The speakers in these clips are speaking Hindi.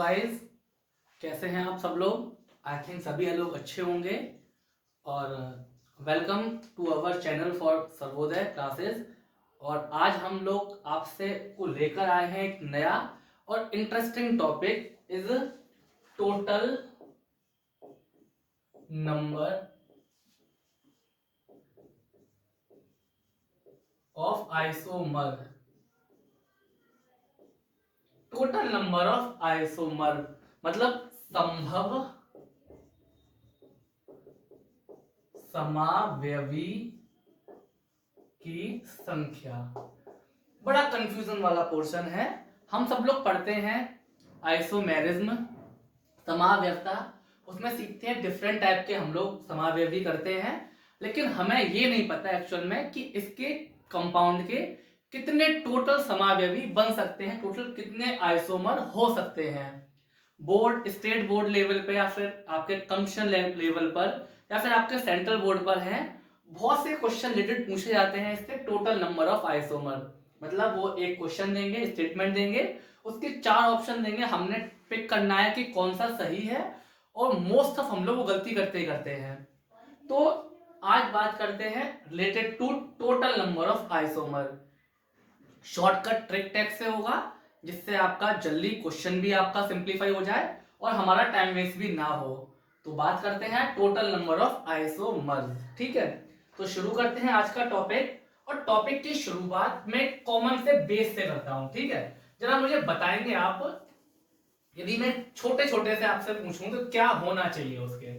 गाइस, कैसे हैं आप सब लोग। आई थिंक सभी लोग अच्छे होंगे और welcome to our channel for Sarvodaya classes. और आज हम लोग आपसे को लेकर आए हैं एक नया और interesting topic is total number of isomer. Total number of isomer मतलब संभव समावयवी की संख्या। बड़ा कंफ्यूजन वाला पोर्शन है। हम सब लोग पढ़ते हैं आइसोमेरिज्म, समावयवता, उसमें सीखते हैं डिफरेंट टाइप के हम लोग समावयवी करते हैं, लेकिन हमें ये नहीं पता एक्चुअल में कि इसके कंपाउंड के कितने टोटल समावयवी बन सकते हैं, टोटल कितने आइसोमर हो सकते हैं। बोर्ड, स्टेट बोर्ड लेवल पे या फिर आपके कंक्शन लेवल पर या फिर आपके सेंट्रल बोर्ड पर है, बहुत से क्वेश्चन रिलेटेड पूछे जाते हैं इससे टोटल नंबर ऑफ आइसोमर। मतलब वो एक क्वेश्चन देंगे, स्टेटमेंट देंगे, उसके 4 ऑप्शन देंगे, हमने पिक करना है कि कौन सा सही है, और मोस्ट ऑफ हम लोग वो गलती करते ही करते हैं। तो आज बात करते हैं related to total number of isomer. Shortcut trick text से होगा, जिससे आपका जल्दी क्वेश्चन भी आपका सिंप्लीफाई हो जाए और हमारा टाइम वेस्ट भी ना हो। तो बात करते हैं टोटल नंबर ऑफ आइसोमर्स। ठीक है, तो शुरू करते हैं आज का टॉपिक। और टॉपिक की शुरुआत में कॉमन से बेस से करता हूं। ठीक है, जरा मुझे बताएंगे आप, यदि मैं छोटे छोटे से आपसे पूछूं तो क्या होना चाहिए उसके।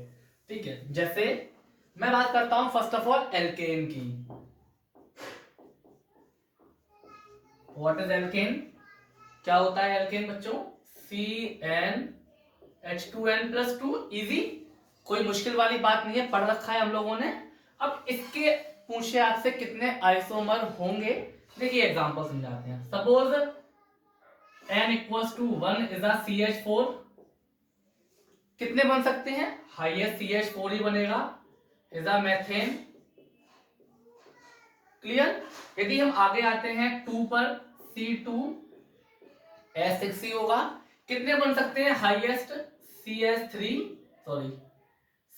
ठीक है, जैसे मैं बात करता हूं फर्स्ट ऑफ ऑल एल्केन की। What is alkane? क्या होता है एल्केन बच्चों? CnH2n+2। इजी, कोई मुश्किल वाली बात नहीं है, पढ़ रखा है हम लोगों ने। अब इसके पूछे आपसे कितने आइसोमर होंगे, देखिए एग्जांपल समझाते हैं। Suppose n=1 is a CH4। कितने बन सकते हैं? हाईएस्ट CH4 ही बनेगा, इज अ मेथेन। क्लियर। यदि हम आगे आते हैं 2 पर, C2H6 होगा। कितने बन सकते हैं? हाईएस्ट CH3, सॉरी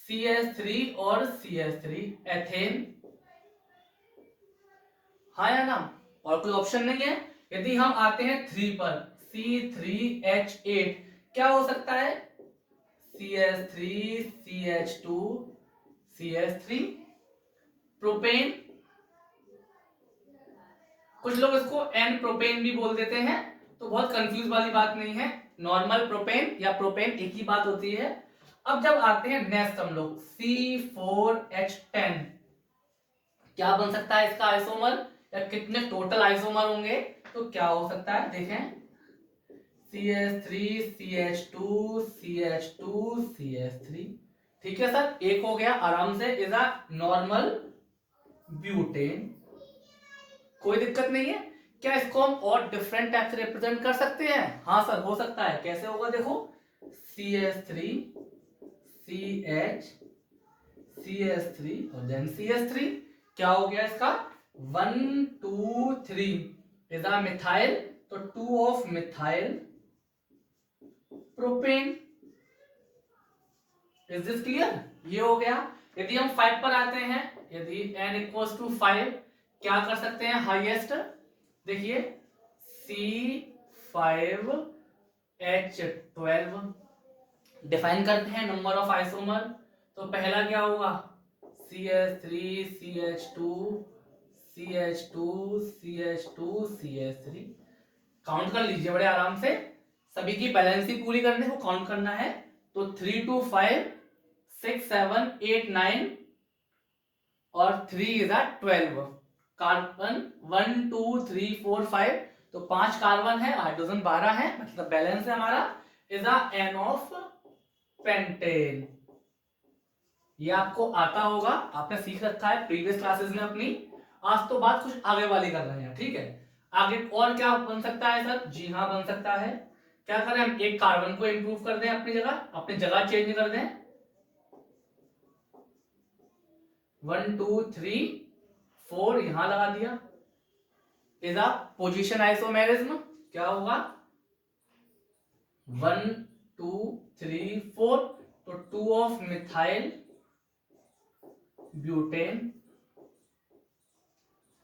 CH3 और CH3 एथेन। हाँ या ना? और कोई ऑप्शन नहीं है। यदि हम आते हैं 3 पर, C3H8, क्या हो सकता है? CH3 CH2 CH3 propane. कुछ लोग इसको एन प्रोपेन भी बोल देते हैं, तो बहुत कंफ्यूज वाली बात नहीं है। नॉर्मल प्रोपेन या प्रोपेन एक ही बात होती है। अब जब आते हैं नेक्स्ट हम लोग C4H10, क्या बन सकता है इसका आइसोमर, या कितने टोटल आइसोमर होंगे? तो क्या हो सकता है देखें, CH3 CH2 CH2 CH3। ठीक है सर, एक हो गया आराम से, इज अ नॉर्मल ब्यूटेन। कोई दिक्कत नहीं है। क्या इसको हम और डिफरेंट टाइप से रिप्रेजेंट कर सकते हैं? हाँ सर, हो सकता है। कैसे होगा देखो, CH3 CH CH3 और देन CH3। क्या हो गया इसका? 1 2 3 इज अ मिथाइल, तो 2 of methyl propane. Is this clear? ये हो गया। यदि हम 5 पर आते हैं, यदि n=5, क्या कर सकते हैं हाईएस्ट? देखिए C5H12। डिफाइन करते हैं नंबर ऑफ आइसोमर। तो पहला क्या होगा? CH3 CH2 CH2 CH2 CH3। Count कर लीजिए बड़े आराम से, सभी की बैलेंस ही पूरी करने को काउंट करना है। तो 3 2 5 6 7 8 9 और 3 इज 12। कार्बन 1 2 3 4 5, तो 5 कार्बन है, हाइड्रोजन 12 है, मतलब बैलेंस है हमारा, is a N of pentane. ये आपको आता होगा, आपने सीख रखा है प्रीवियस क्लासेस में अपनी। आज तो बात कुछ आगे वाली कर रहे हैं। ठीक है, आगे और क्या बन सकता है सर? जी हाँ, बन सकता है। क्या करें हम? एक कार्बन को इंप्रूव कर दें, अपनी जगह चेंज कर दें। 1 2 3 4 यहां लगा दिया, इज अ पोजीशन आइसोमेरिज्म। क्या होगा? 1 2 3 4, तो 2 ऑफ मिथाइल ब्यूटेन।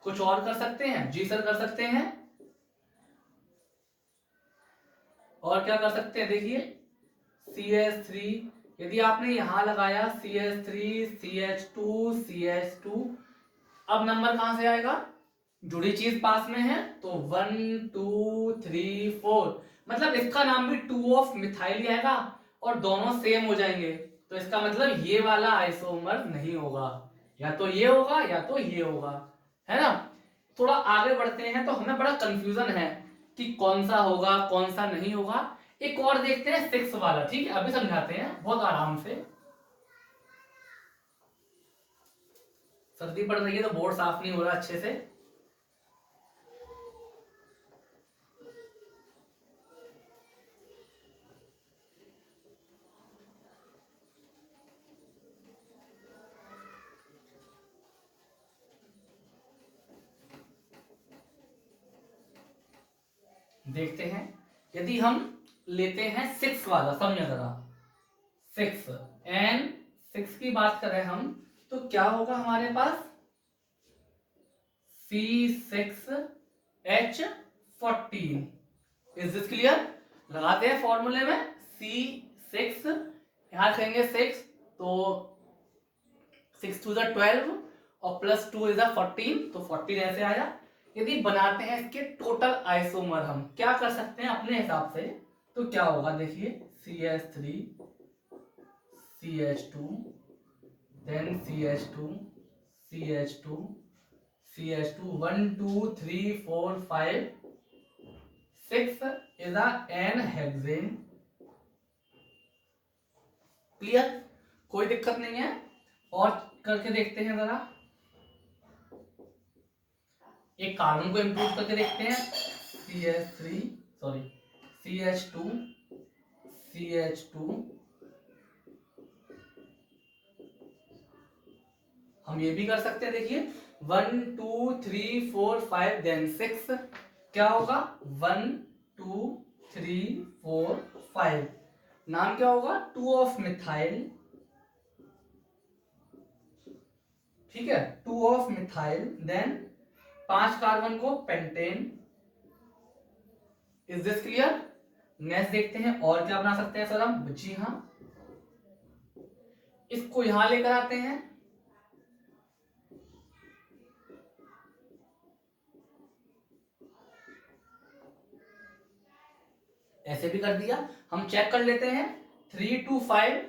कुछ और कर सकते हैं? जी सर कर सकते हैं। और क्या कर सकते हैं? देखिए CH3, यदि आपने यहां लगाया CH3 CH2 CH2, अब नंबर कहां से आएगा? जुड़ी चीज पास में है तो 1 2 3 4, मतलब इसका नाम भी 2 ऑफ मिथाइल ही आएगा और दोनों सेम हो जाएंगे। तो इसका मतलब ये वाला आइसोमर नहीं होगा, या तो ये होगा या तो ये होगा, है ना। थोड़ा आगे बढ़ते हैं तो हमें बड़ा कंफ्यूजन है कि कौन सा होगा कौन सा नहीं होगा। एक और देखते हैं 6 वाला, ठीक है, अभी समझाते हैं बहुत आराम से। सर्दी पड़ रही है तो बोर्ड साफ नहीं हो रहा अच्छे से। देखते हैं, यदि हम लेते हैं 6 वाला, समझे जरा, 6 एन 6 की बात करें हम, तो क्या होगा हमारे पास? C6H14। Is this clear? लगाते हैं फॉर्मूले में C6, यहां रखेंगे 6, तो 6 2 12 और प्लस 2 इज 14, तो 14 ऐसे आया। यदि बनाते हैं इसके टोटल आइसोमर, हम क्या कर सकते हैं अपने हिसाब से, तो क्या होगा देखिए, CH3 CH2 then CH2 CH2 CH2 1 2 3 4 5 6 is a n-hexane। Clear? कोई दिक्कत नहीं है। और करके देखते हैं जरा, एक कार्बन को इंप्रूव करके देखते हैं, CH2 CH2, हम ये भी कर सकते हैं, देखिए 1 2 3 4 5 देन 6, क्या होगा? 1 2 3 4 5, नाम क्या होगा? 2 ऑफ मिथाइल, ठीक है, 2 ऑफ मिथाइल, देन 5 कार्बन को pentane. Is this clear? Next देखते हैं और क्या बना सकते हैं सर हम। जी हाँ, इसको यहां लेकर आते हैं, ऐसे भी कर दिया। हम चेक कर लेते हैं, 3 2 5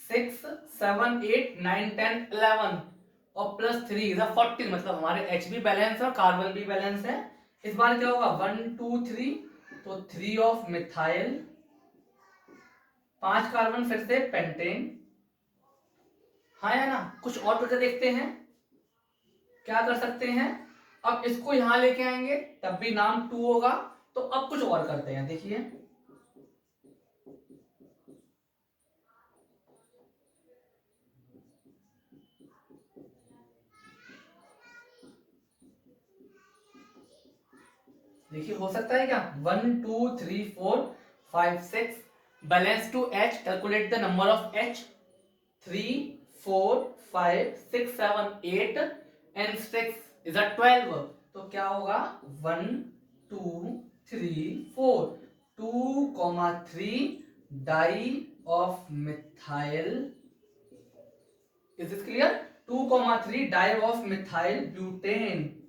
6 7 8 9 10 11 और प्लस 3 इज 14, मतलब हमारे H भी बैलेंस है और कार्बन भी बैलेंस है। इस बार क्या होगा? 1 2 3, तो 3 ऑफ मिथाइल, 5 कार्बन फिर से पेंटेन, हाँ या ना। कुछ और करके देखते हैं, क्या कर सकते हैं? अब इसको यहां लेके आएंगे तब भी नाम 2 होगा, तो अब कुछ और करते हैं, देखिए देखिए हो सकता है क्या? 1 2 3 4 5 6 balance to H, calculate the number of H, 3 4 5 6 7 8 and 6 is 12, तो क्या होगा? 1 2 3 4, 2,3 di of methyl. Is this clear? 2,3 di of methyl butane.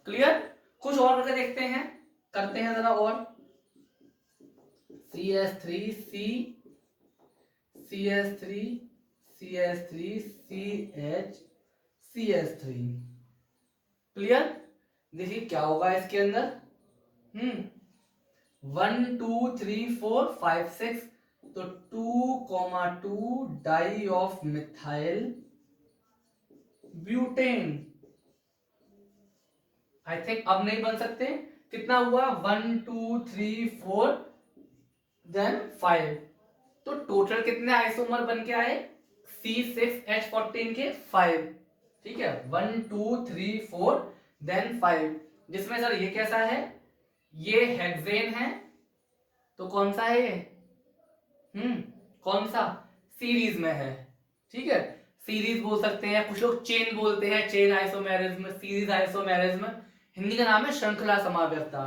Clear? कुछ और करके देखते हैं, करते हैं जरा और। CH3 C CH3 CH3 CH CH3। Clear? देखिए क्या होगा इसके अंदर। 1 2 3 4 5 6, तो 2,2 di of methyl butane. I think अब नहीं बन सकते। कितना हुआ? 1 2 3 4 देन 5, तो टोटल कितने आइसोमर बन के आए? C6H14 के 5, ठीक है, 1 2 3 4 देन 5, जिसमें सर ये कैसा है? ये हेक्सेन है, तो कौन सा है ये? कौन सा? सीरीज में है, ठीक है। सीरीज बोल सकते हैं, कुछ लोग चेन बोलते हैं, chain isomerism, series isomerism. Hindi का नाम है श्रृंखला समाव्यवस्था।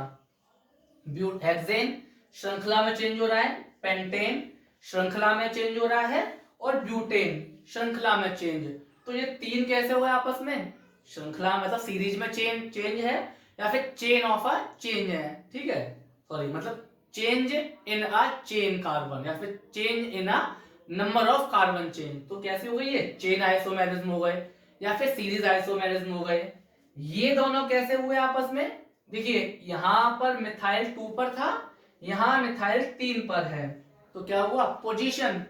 ब्यूटहेक्सेन श्रृंखला में चेंज हो रहा है, पेंटेन श्रृंखला में चेंज हो रहा है, और ब्यूटेन श्रृंखला में चेंज। तो ये तीन कैसे हुए आपस में? श्रृंखला मतलब सीरीज में चेंज है, या फिर चेन ऑफ अ चेंज है, ठीक है। सॉरी, मतलब change in a chain carbon, या फिर change in a number of carbon chain. तो कैसे हो गई ये? चेन आइसोमेरिज्म हो गए, या फिर सीरीज आइसोमेरिज्म हो गए। ये दोनों कैसे हुए आपस में? देखिए, यहां पर मिथाइल 2 पर था, यहां मिथाइल 3 पर है, तो क्या हुआ? पोजीशन,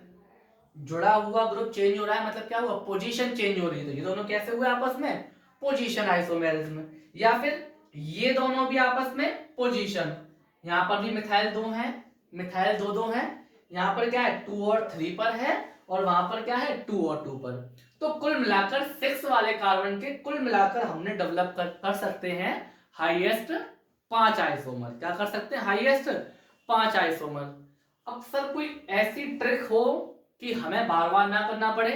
जुड़ा हुआ ग्रुप चेंज हो रहा है, मतलब क्या हुआ? पोजीशन चेंज हो रही है। तो ये दोनों कैसे हुए आपस में? Position isomerism. या फिर ये दोनों भी आपस में पोजीशन, यहां पर भी मिथाइल 2 है, मिथाइल 2 है, यहां पर क्या है? 2 और 3 पर है, और वहां पर क्या है? 2 और 2 पर। तो कुल मिलाकर 6 वाले कार्बन के कुल मिलाकर हमने डेवलप कर सकते हैं हाईएस्ट 5 आइसोमर। क्या कर सकते हैं? Highest 5 isomer. अब सर कोई ऐसी ट्रिक हो कि हमें बार बार ना करना पड़े?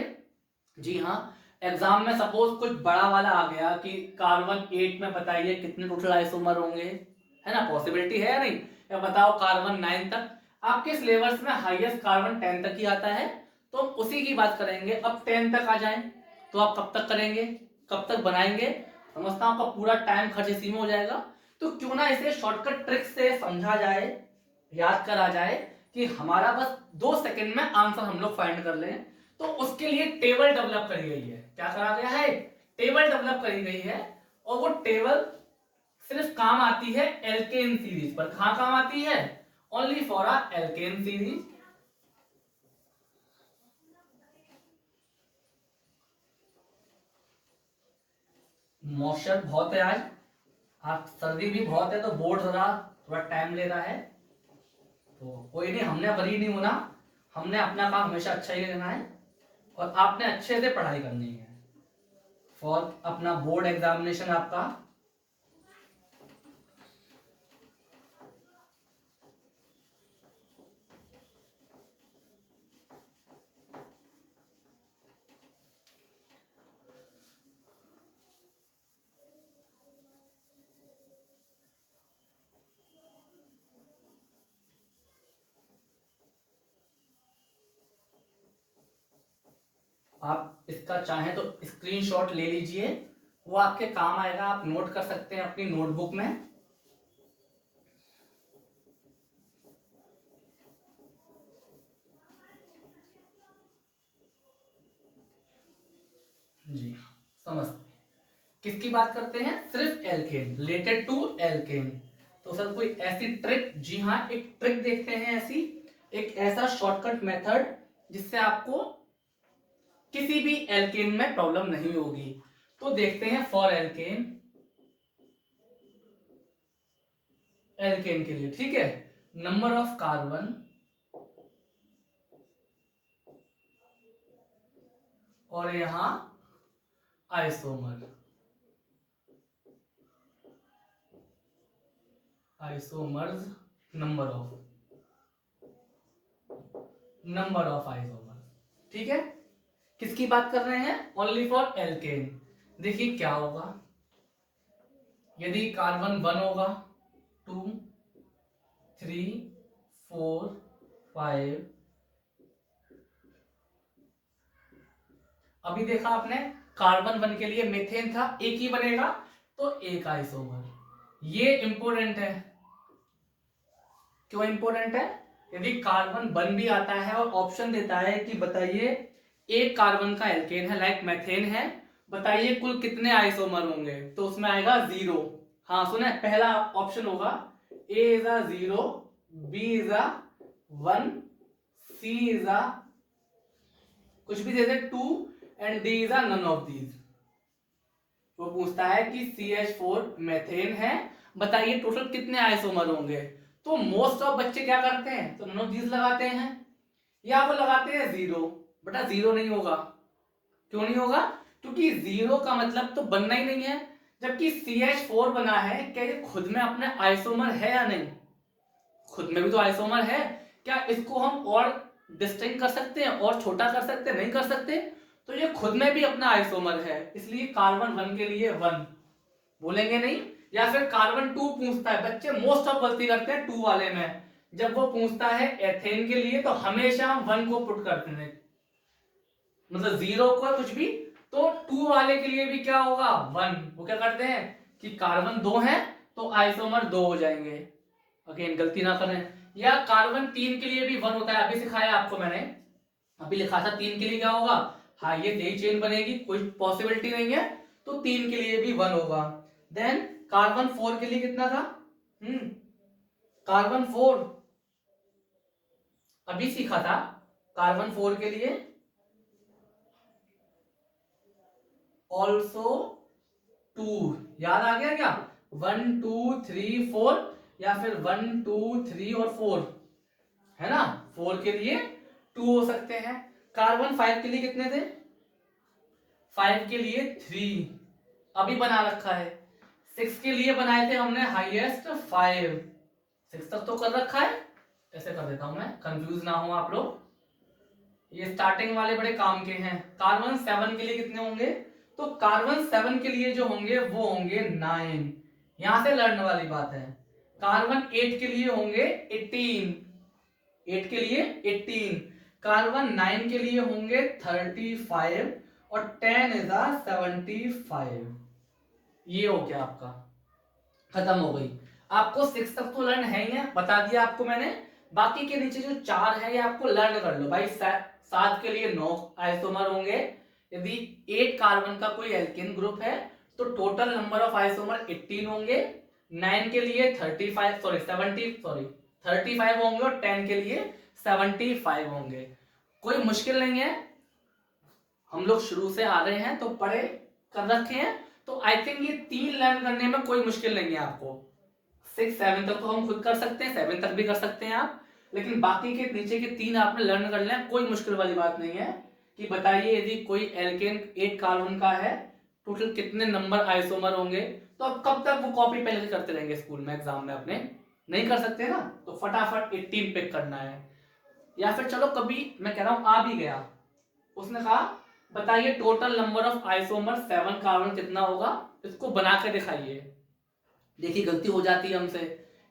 जी हाँ, एग्जाम में सपोज कुछ बड़ा वाला आ गया कि कार्बन 8 में बताइए कितने टोटल आइसोमर होंगे, है ना? पॉसिबिलिटी है या नहीं? या बताओ कार्बन 9 तक। आपके सिलेबस में हाईएस्ट कार्बन 10 तक ही आता है, तो हम उसी की बात करेंगे। अब 10 तक आ जाए तो आप कब तक करेंगे, कब तक बनाएंगे? समझता हूं आपका पूरा टाइम खर्च इसी में हो जाएगा। तो क्यों ना इसे शॉर्टकट ट्रिक से समझा जाए, याद करा जाए, कि हमारा बस 2 सेकंड में आंसर हम लोग फाइंड कर लें। तो उसके लिए टेबल डेवलप करी गई है। क्या करा गया है? टेबल डेवलप करी गई है, और वो टेबल सिर्फ काम आती है एल्केन सीरीज पर। कहां काम आती है? Only for a alkane series. Moisture बहुत है आज, आप सर्दी भी बहुत है, तो बोर्ड जरा थोड़ा टाइम ले रहा है। तो कोई नहीं, हमने वरी नहीं होना, हमने अपना काम हमेशा अच्छा ही लेना है, और आपने अच्छे से पढ़ाई करनी है फॉर अपना बोर्ड एग्जामिनेशन आपका। आप इसका चाहें तो स्क्रीनशॉट ले लीजिए, वो आपके काम आएगा, आप नोट कर सकते हैं अपनी नोटबुक में। जी समझते हैं। किसकी बात करते हैं? सिर्फ एल्केन, रिलेटेड टू एल्केन। तो सर कोई ऐसी ट्रिक? जी हाँ, एक ट्रिक देखते हैं ऐसी, एक ऐसा शॉर्टकट मेथड जिससे आपको किसी भी एल्केन में प्रॉब्लम नहीं होगी। तो देखते हैं फॉर एल्केन, एल्केन के लिए, ठीक है। नंबर ऑफ कार्बन और यहां isomer, isomers, number of isomers, ठीक है। किसकी बात कर रहे हैं? Only for alkane. देखिए क्या होगा यदि कार्बन 1 होगा, 2, 3, 4, 5। अभी देखा आपने, कार्बन 1 के लिए मीथेन था, एक ही बनेगा, तो एक आइसोमर। ये इंपॉर्टेंट है। क्यों इंपॉर्टेंट है? यदि कार्बन 1 भी आता है और ऑप्शन देता है कि बताइए एक कार्बन का एल्केन है, लाइक मेथेन है, बताइए कुल कितने आइसोमर होंगे, तो उसमें आएगा 0। हाँ सुने, पहला ऑप्शन होगा A is a 0, B is a 1, C is a कुछ भी दे दे 2, and D is a none of these. वो पूछता है कि CH4 मेथेन है, बताइए टोटल कितने आइसोमर होंगे। तो मोस्ट ऑफ बच्चे क्या करते हैं? तो नन ऑफ दीज लगाते हैं, या वो लगाते हैं 0। बेटा 0 नहीं होगा। क्यों नहीं होगा? क्योंकि 0 का मतलब तो बनना ही नहीं है। जबकि CH4 बना है, क्या ये खुद में अपने आइसोमर है या नहीं? खुद में भी तो आइसोमर है, क्या इसको हम और डिस्टिंक्ट कर सकते हैं और छोटा कर सकते हैं? नहीं कर सकते। तो ये खुद में भी अपना आइसोमर है, इसलिए कार्बन 1 के लिए 1 बोलेंगे नहीं। या फिर कार्बन 2 पूछता है, बच्चे मोस्ट ऑफ गलती करते हैं 2 वाले में, जब वो पूछता है एथेन के लिए तो हमेशा हम 1 को पुट करते हैं, मतलब 0 को कुछ भी, तो 2 वाले के लिए भी क्या होगा 1। वो क्या करते हैं कि कार्बन 2 है तो आइसोमर 2 हो जाएंगे। अगेन गलती ना करें। या कार्बन 3 के लिए भी 1 होता है, अभी सिखाया आपको मैंने, अभी लिखा था 3 के लिए क्या होगा, हाँ ये यही चेन बनेगी, कोई पॉसिबिलिटी नहीं है, तो 3 के लिए भी 1 होगा। देन कार्बन 4 के लिए कितना था, कार्बन 4 अभी सीखा था, कार्बन 4 के लिए ऑल्सो 2, याद आ गया क्या, 1 2 3 4, या फिर 1 2 3 और 4 है ना, 4 के लिए 2 हो सकते हैं। कार्बन 5 के लिए कितने थे, 5 के लिए 3 अभी बना रखा है। 6 के लिए बनाए थे हमने हाईएस्ट 5, 6 तक तो कर रखा है। ऐसे कर देता हूं मैं, कंफ्यूज ना हो आप लोग, ये स्टार्टिंग वाले बड़े काम के हैं। कार्बन 7 के लिए कितने होंगे, तो कार्बन 7 के लिए जो होंगे वो होंगे 9, यहां से लर्न वाली बात है। कार्बन 8 के लिए होंगे 18, 8 के लिए 18, कार्बन 9 के लिए होंगे 35 और 10 इज 75। ये हो गया आपका, खत्म हो गई। आपको 6 तक तो लर्न है ही है, बता दिया आपको मैंने। बाकी के नीचे जो 4 है ये आपको लर्न कर लो भाई। 7 के लिए 9 आइसोमर होंगे। यदि 8 कार्बन का कोई एल्केन ग्रुप है तो टोटल नंबर ऑफ आइसोमर 18 होंगे। 9 के लिए 35 होंगे और 10 के लिए 75 होंगे। कोई मुश्किल नहीं है, हम लोग शुरू से आ रहे हैं तो पढ़े कर रखे हैं, तो आई थिंक ये 3 लर्न करने में कोई मुश्किल नहीं है आपको। 6 7 तक तो हम खुद कर सकते हैं, 7 तक भी कर सकते हैं आप, लेकिन बाकी के नीचे के 3 आपने लर्न कर लें, कोई मुश्किल वाली बात नहीं है। कि बताइए यदि कोई एल्केन 8 कार्बन का है, टोटल कितने नंबर आइसोमर होंगे। तो अब कब तक वो कॉपी पहले करते रहेंगे स्कूल में, एग्जाम में अपने नहीं कर सकते ना, तो फटाफट 18 पिक करना है। या फिर चलो कभी मैं कह रहा हूं आ भी गया, उसने कहा बताइए total number of isomer 7 carbon कितना होगा, इसको बना के दिखाइए। देखिए गलती हो जाती है हमसे,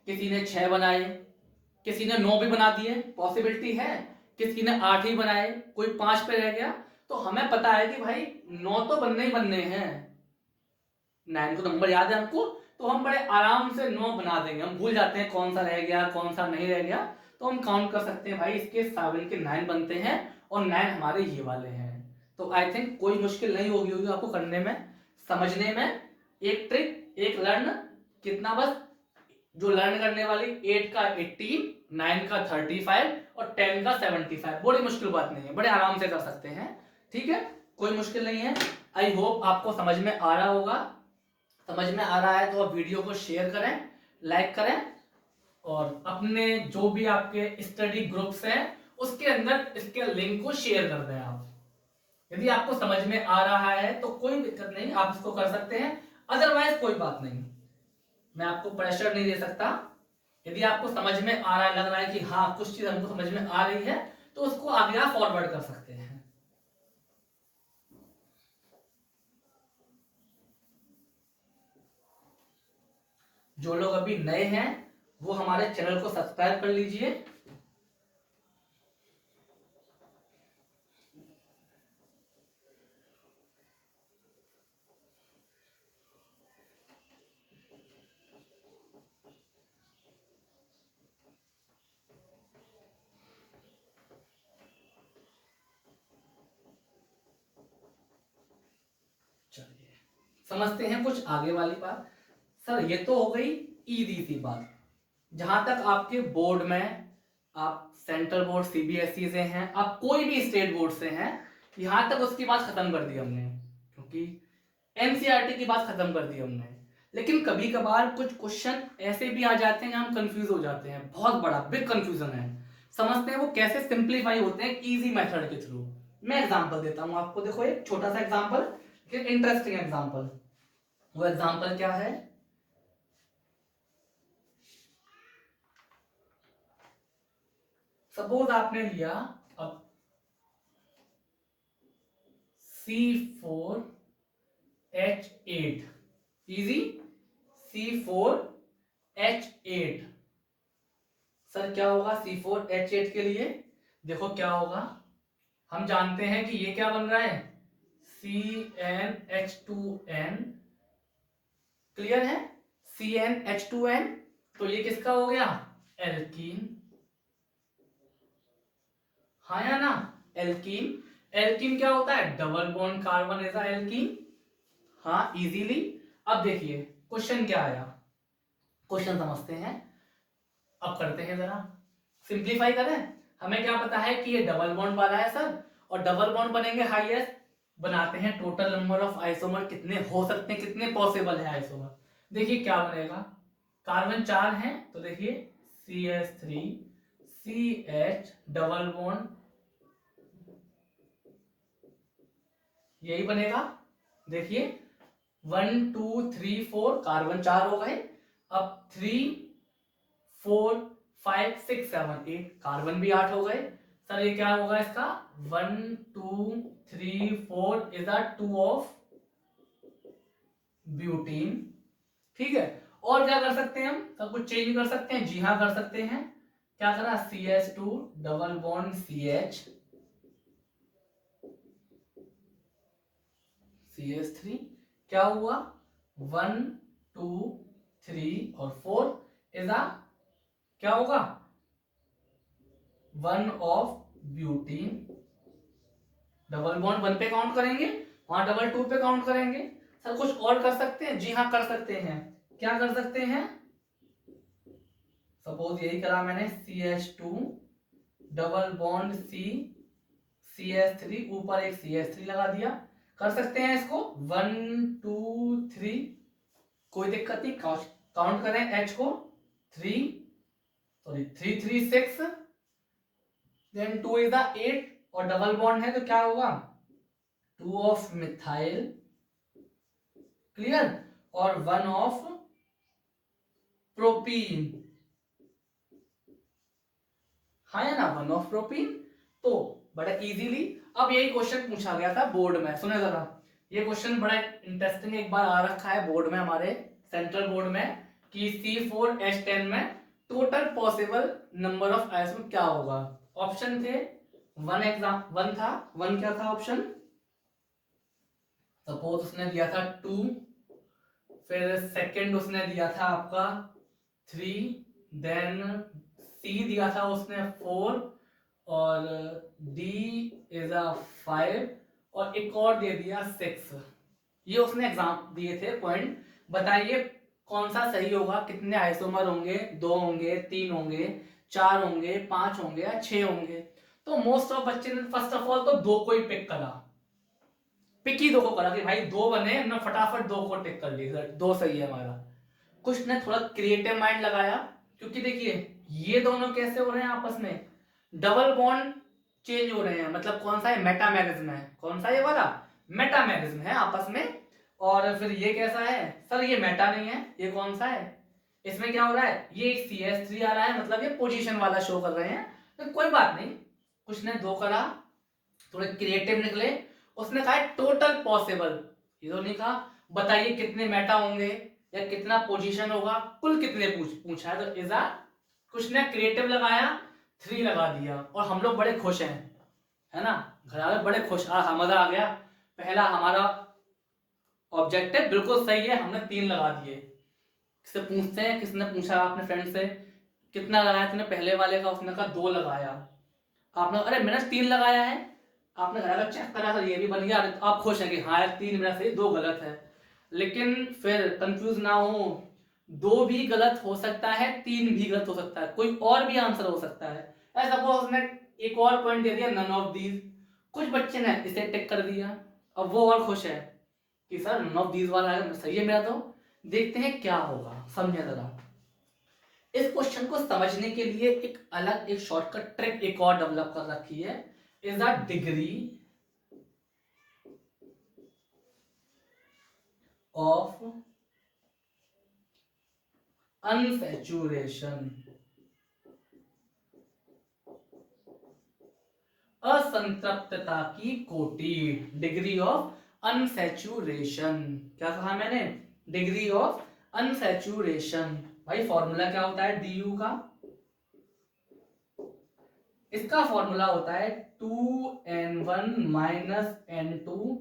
किसी ने 6 बनाए, किसी ने 9 भी बना दिए, पॉसिबिलिटी है, किसी ने 8 ही बनाए, कोई 5 पे रह गया। तो हमें पता है कि भाई 9 तो बनने ही बनने हैं, 9 को नंबर याद है हमको, तो हम बड़े आराम से 9 बना देंगे। हम भूल जाते हैं कौन सा रह गया कौन सा नहीं रह गया, तो हम काउंट कर सकते हैं भाई इसके 7 के 9 बनते हैं और 9 हमारे ये वाले हैं। तो आई थिंक कोई मुश्किल नहीं होगी आपको करने में, समझने में। एक ट्रिक, एक लर्न, कितना बस, जो लर्न करने वाली 8 का 18, 9 का 35 और 10 का 75, बड़ी मुश्किल बात नहीं है, बड़े आराम से कर सकते हैं। ठीक है, कोई मुश्किल नहीं है। आई होप आपको समझ में आ रहा होगा। समझ में आ रहा है तो आप वीडियो को शेयर करें, लाइक करें, और अपने जो भी आपके स्टडी ग्रुप्स हैं उसके अंदर इसके लिंक को शेयर कर दें आप। यदि आपको समझ में आ रहा है तो कोई दिक्कत नहीं, आप इसको कर सकते हैं, अदरवाइज कोई बात नहीं, मैं आपको प्रेशर नहीं दे सकता। यदि आपको समझ में आ रहा है, लग रहा है कि हाँ कुछ चीज हमको समझ में आ रही है, तो उसको आगे आप फॉरवर्ड कर सकते हैं। जो लोग अभी नए हैं वो हमारे चैनल को सब्सक्राइब कर लीजिए। चलिए समझते हैं कुछ आगे वाली बात। सर ये तो हो गई इजी सी बात, जहां तक आपके बोर्ड में, आप सेंट्रल बोर्ड सीबीएसई से हैं, आप कोई भी स्टेट बोर्ड से हैं, यहां तक उसकी बात खत्म कर दी हमने, क्योंकि एनसीईआरटी की बात खत्म कर दी हमने। लेकिन कभी कभार कुछ क्वेश्चन ऐसे भी आ जाते हैं हम कंफ्यूज हो जाते हैं, बहुत बड़ा बिग कंफ्यूजन है, समझते हैं वो कैसे सिंप्लीफाई होते हैं इजी मेथड के थ्रू। मैं एग्जांपल देता हूं आपको, देखो एक छोटा सा एग्जांपल, इंटरेस्टिंग एग्जांपल। वो एग्जांपल क्या है, सपोज आपने लिया अब C4H8, इजी, C4H8। सर क्या होगा C4H8 के लिए? देखो क्या होगा, हम जानते हैं कि ये क्या बन रहा है, CnH2n, क्लियर है, CnH2n। तो ये किसका हो गया, एल्कीन, हाँ या ना, एल्कीन। एल्कीन क्या होता है, double bond carbon as alkene, हाँ इजीली। अब देखिए क्वेश्चन क्या आया, क्वेश्चन समझते हैं, अब करते हैं जरा सिंप्लीफाई करें। हमें क्या पता है कि ये डबल बॉन्ड वाला है सर, और डबल बॉन्ड बनेंगे हाईएस्ट, बनाते हैं टोटल नंबर ऑफ आइसोमर कितने हो सकते हैं, कितने पॉसिबल है आइसोमर। देखिए क्या बनेगा, कार्बन 4 है तो देखिए CH3 CH डबल बॉन्ड, यही बनेगा। देखिए 1 2 3 4 कार्बन 4 हो गए, अब 3 4 5 6 7 8 कार्बन भी 8 हो गए। सर ये क्या होगा इसका, 1 2 3 4 इज अ 2 ऑफ ब्यूटीन, ठीक है। और क्या कर सकते हैं हम, सब कुछ चेंज कर सकते हैं, जी हाँ कर सकते हैं। क्या करा, CH2 डबल बॉन्ड CH3, क्या हुआ 1 2 3 और 4 इज अ, क्या होगा 1 ऑफ ब्यूटीन, डबल बॉन्ड 1 पे काउंट करेंगे, वहां डबल 2 पे काउंट करेंगे। सर कुछ और कर सकते हैं, जी हाँ कर सकते हैं। क्या कर सकते हैं, सपोज यही करा मैंने, CH2 डबल बॉन्ड CH3, ऊपर एक CH3 लगा दिया, कर सकते हैं इसको 1 2 3, कोई दिक्कत नहीं, काउंट करें H को, 3 सॉरी 3 3 6, देन 2 इज द 8, और डबल बॉन्ड है तो क्या होगा 2 ऑफ मिथाइल, क्लियर, और 1 ऑफ प्रोपीन, हाँ या ना, 1 ऑफ प्रोपीन। तो बड़ा इजीली, अब यही क्वेश्चन पूछा गया था बोर्ड में, सुने जरा, ये क्वेश्चन बड़ा इंटरेस्टिंग एक बार आ रखा है बोर्ड में, हमारे सेंट्रल बोर्ड में, कि C4H10 में टोटल पॉसिबल नंबर ऑफ आइसोम क्या होगा। ऑप्शन थे, वन था, वन क्या था ऑप्शन, सपोज उसने दिया था 2, फिर सेकंड उसने दिया था आपका 3, देन सी दिया था उसने 4, और डी इज अ 5, और एक और दे दिया 6। ये उसने एग्जाम दिए थे पॉइंट, बताइए कौन सा सही होगा, कितने आइसोमर होंगे, 2 होंगे, 3 होंगे, 4 होंगे, 5 होंगे या 6 होंगे। तो मोस्ट ऑफ बच्चे ने फर्स्ट ऑफ ऑल तो 2 को ही पिक करा, पिक ही 2 को करा कि भाई 2 बने, हमने फटाफट 2 को टिक कर लिया, 2 सही है हमारा। कुछ ने थोड़ा क्रिएटिव माइंड लगाया, क्योंकि देखिए ये दोनों कैसे हो रहे हैं आपस में, डबल बॉन्ड चेंज हो रहे हैं, मतलब कौन सा है, मेटामेरिज्म है, कौन सा ये वाला, मेटामेरिज्म है आपस में। और फिर ये कैसा है, सर ये मेटा नहीं है, ये कौन सा है, इसमें क्या हो रहा है, ये एक CH3 आ रहा है, मतलब ये पोजीशन वाला शो कर रहे हैं। तो कोई बात नहीं, कुछ ने 2 करा, थोड़े क्रिएटिव निकले, उसने कहा टोटल पॉसिबल, ये तो नहीं कहा बताइए कितने मेटा होंगे या कितना पोजीशन होगा, कुल कितने पूछा है, तो इज कुछ ने क्रिएटिव लगाया, 3 लगा दिया, और हम लोग बड़े खुश हैं, है ना, घर वाले बड़े खुश, मजा आ गया, पहला हमारा ऑब्जेक्टिव बिल्कुल सही है, हमने 3 लगा दिए। किससे पूछते हैं, किसने पूछा अपने फ्रेंड से कितना लगाया तूने पहले वाले का, उसने कहा 2 लगाया, आपने अरे मैंने 3 लगाया है, आपने घर का चेक करा सर ये भी बन गया, आप खुश हैं कि हाँ यार 3 मेरा सही 2 गलत है। लेकिन फिर कंफ्यूज ना हो, 2 भी गलत हो सकता है, 3 भी गलत हो सकता है, कोई और भी आंसर हो सकता है। ऐसा सपोज उसने एक और पॉइंट दे दिया, नन ऑफ दीज, कुछ बच्चे ने इसे टिक कर दिया, अब वो और खुश है कि सर नन ऑफ दीज वाला है सही है मेरा। तो देखते हैं क्या होगा, समझे जरा। इस क्वेश्चन को समझने के लिए एक अलग एक शॉर्टकट ट्रिक एक और डेवलप कर रखी है, is the degree of unsaturation. असंतृप्तता की कोटि, डिग्री ऑफ अनसैचुरेशन। क्या कहा मैंने? Degree of unsaturation. भाई फॉर्मूला क्या होता है du का? इसका फॉर्मूला होता है 2n1 माइनस n2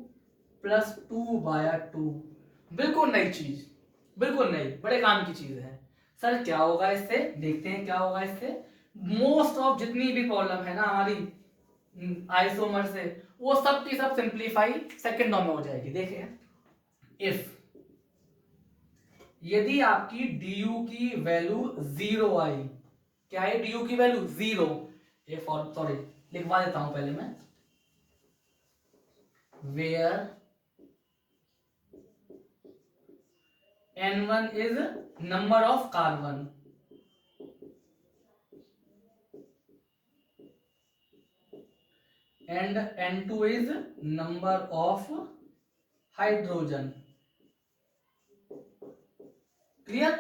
प्लस 2/2। बिल्कुल नई चीज, बिल्कुल नई, बड़े काम की चीज है। सर क्या होगा इससे? देखते हैं क्या होगा इससे। मोस्ट ऑफ जितनी भी प्रॉब्लम है ना हमारी आइसोमर से, वो सब की सब सिंप्लीफाई सेकेंडों में हो जाएगी। देखें, इफ यदि आपकी du की वैल्यू 0 आई, क्या है du की वैल्यू 0, ये फॉर सॉरी लिखवा देता हूं पहले मैं, where n1 is number of carbon and n2 is number of hydrogen. Clear?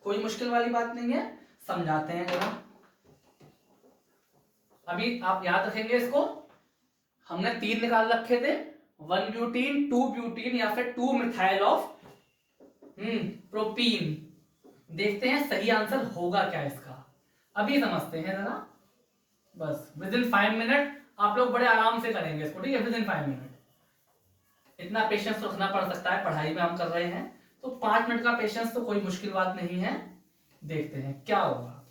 कोई मुश्किल वाली बात नहीं है, समझाते हैं जरा। अभी आप याद रखेंगे इसको, हमने 3 निकाल रखे थे, 1 ब्यूटीन, 2 ब्यूटीन या फिर 2 मिथाइल ऑफ प्रोपीन। देखते हैं सही आंसर होगा क्या इसका, अभी समझते हैं जरा। बस विद इन 5 मिनट आप लोग बड़े आराम से करेंगे इसको, ठीक है? With in 5 minute. इतना पेशेंस रखना पड़ सकता है, पढ़ाई में हम कर रहे हैं तो 5 मिनट का पेशेंस तो कोई मुश्किल बात नहीं है। देखते हैं क्या होगा,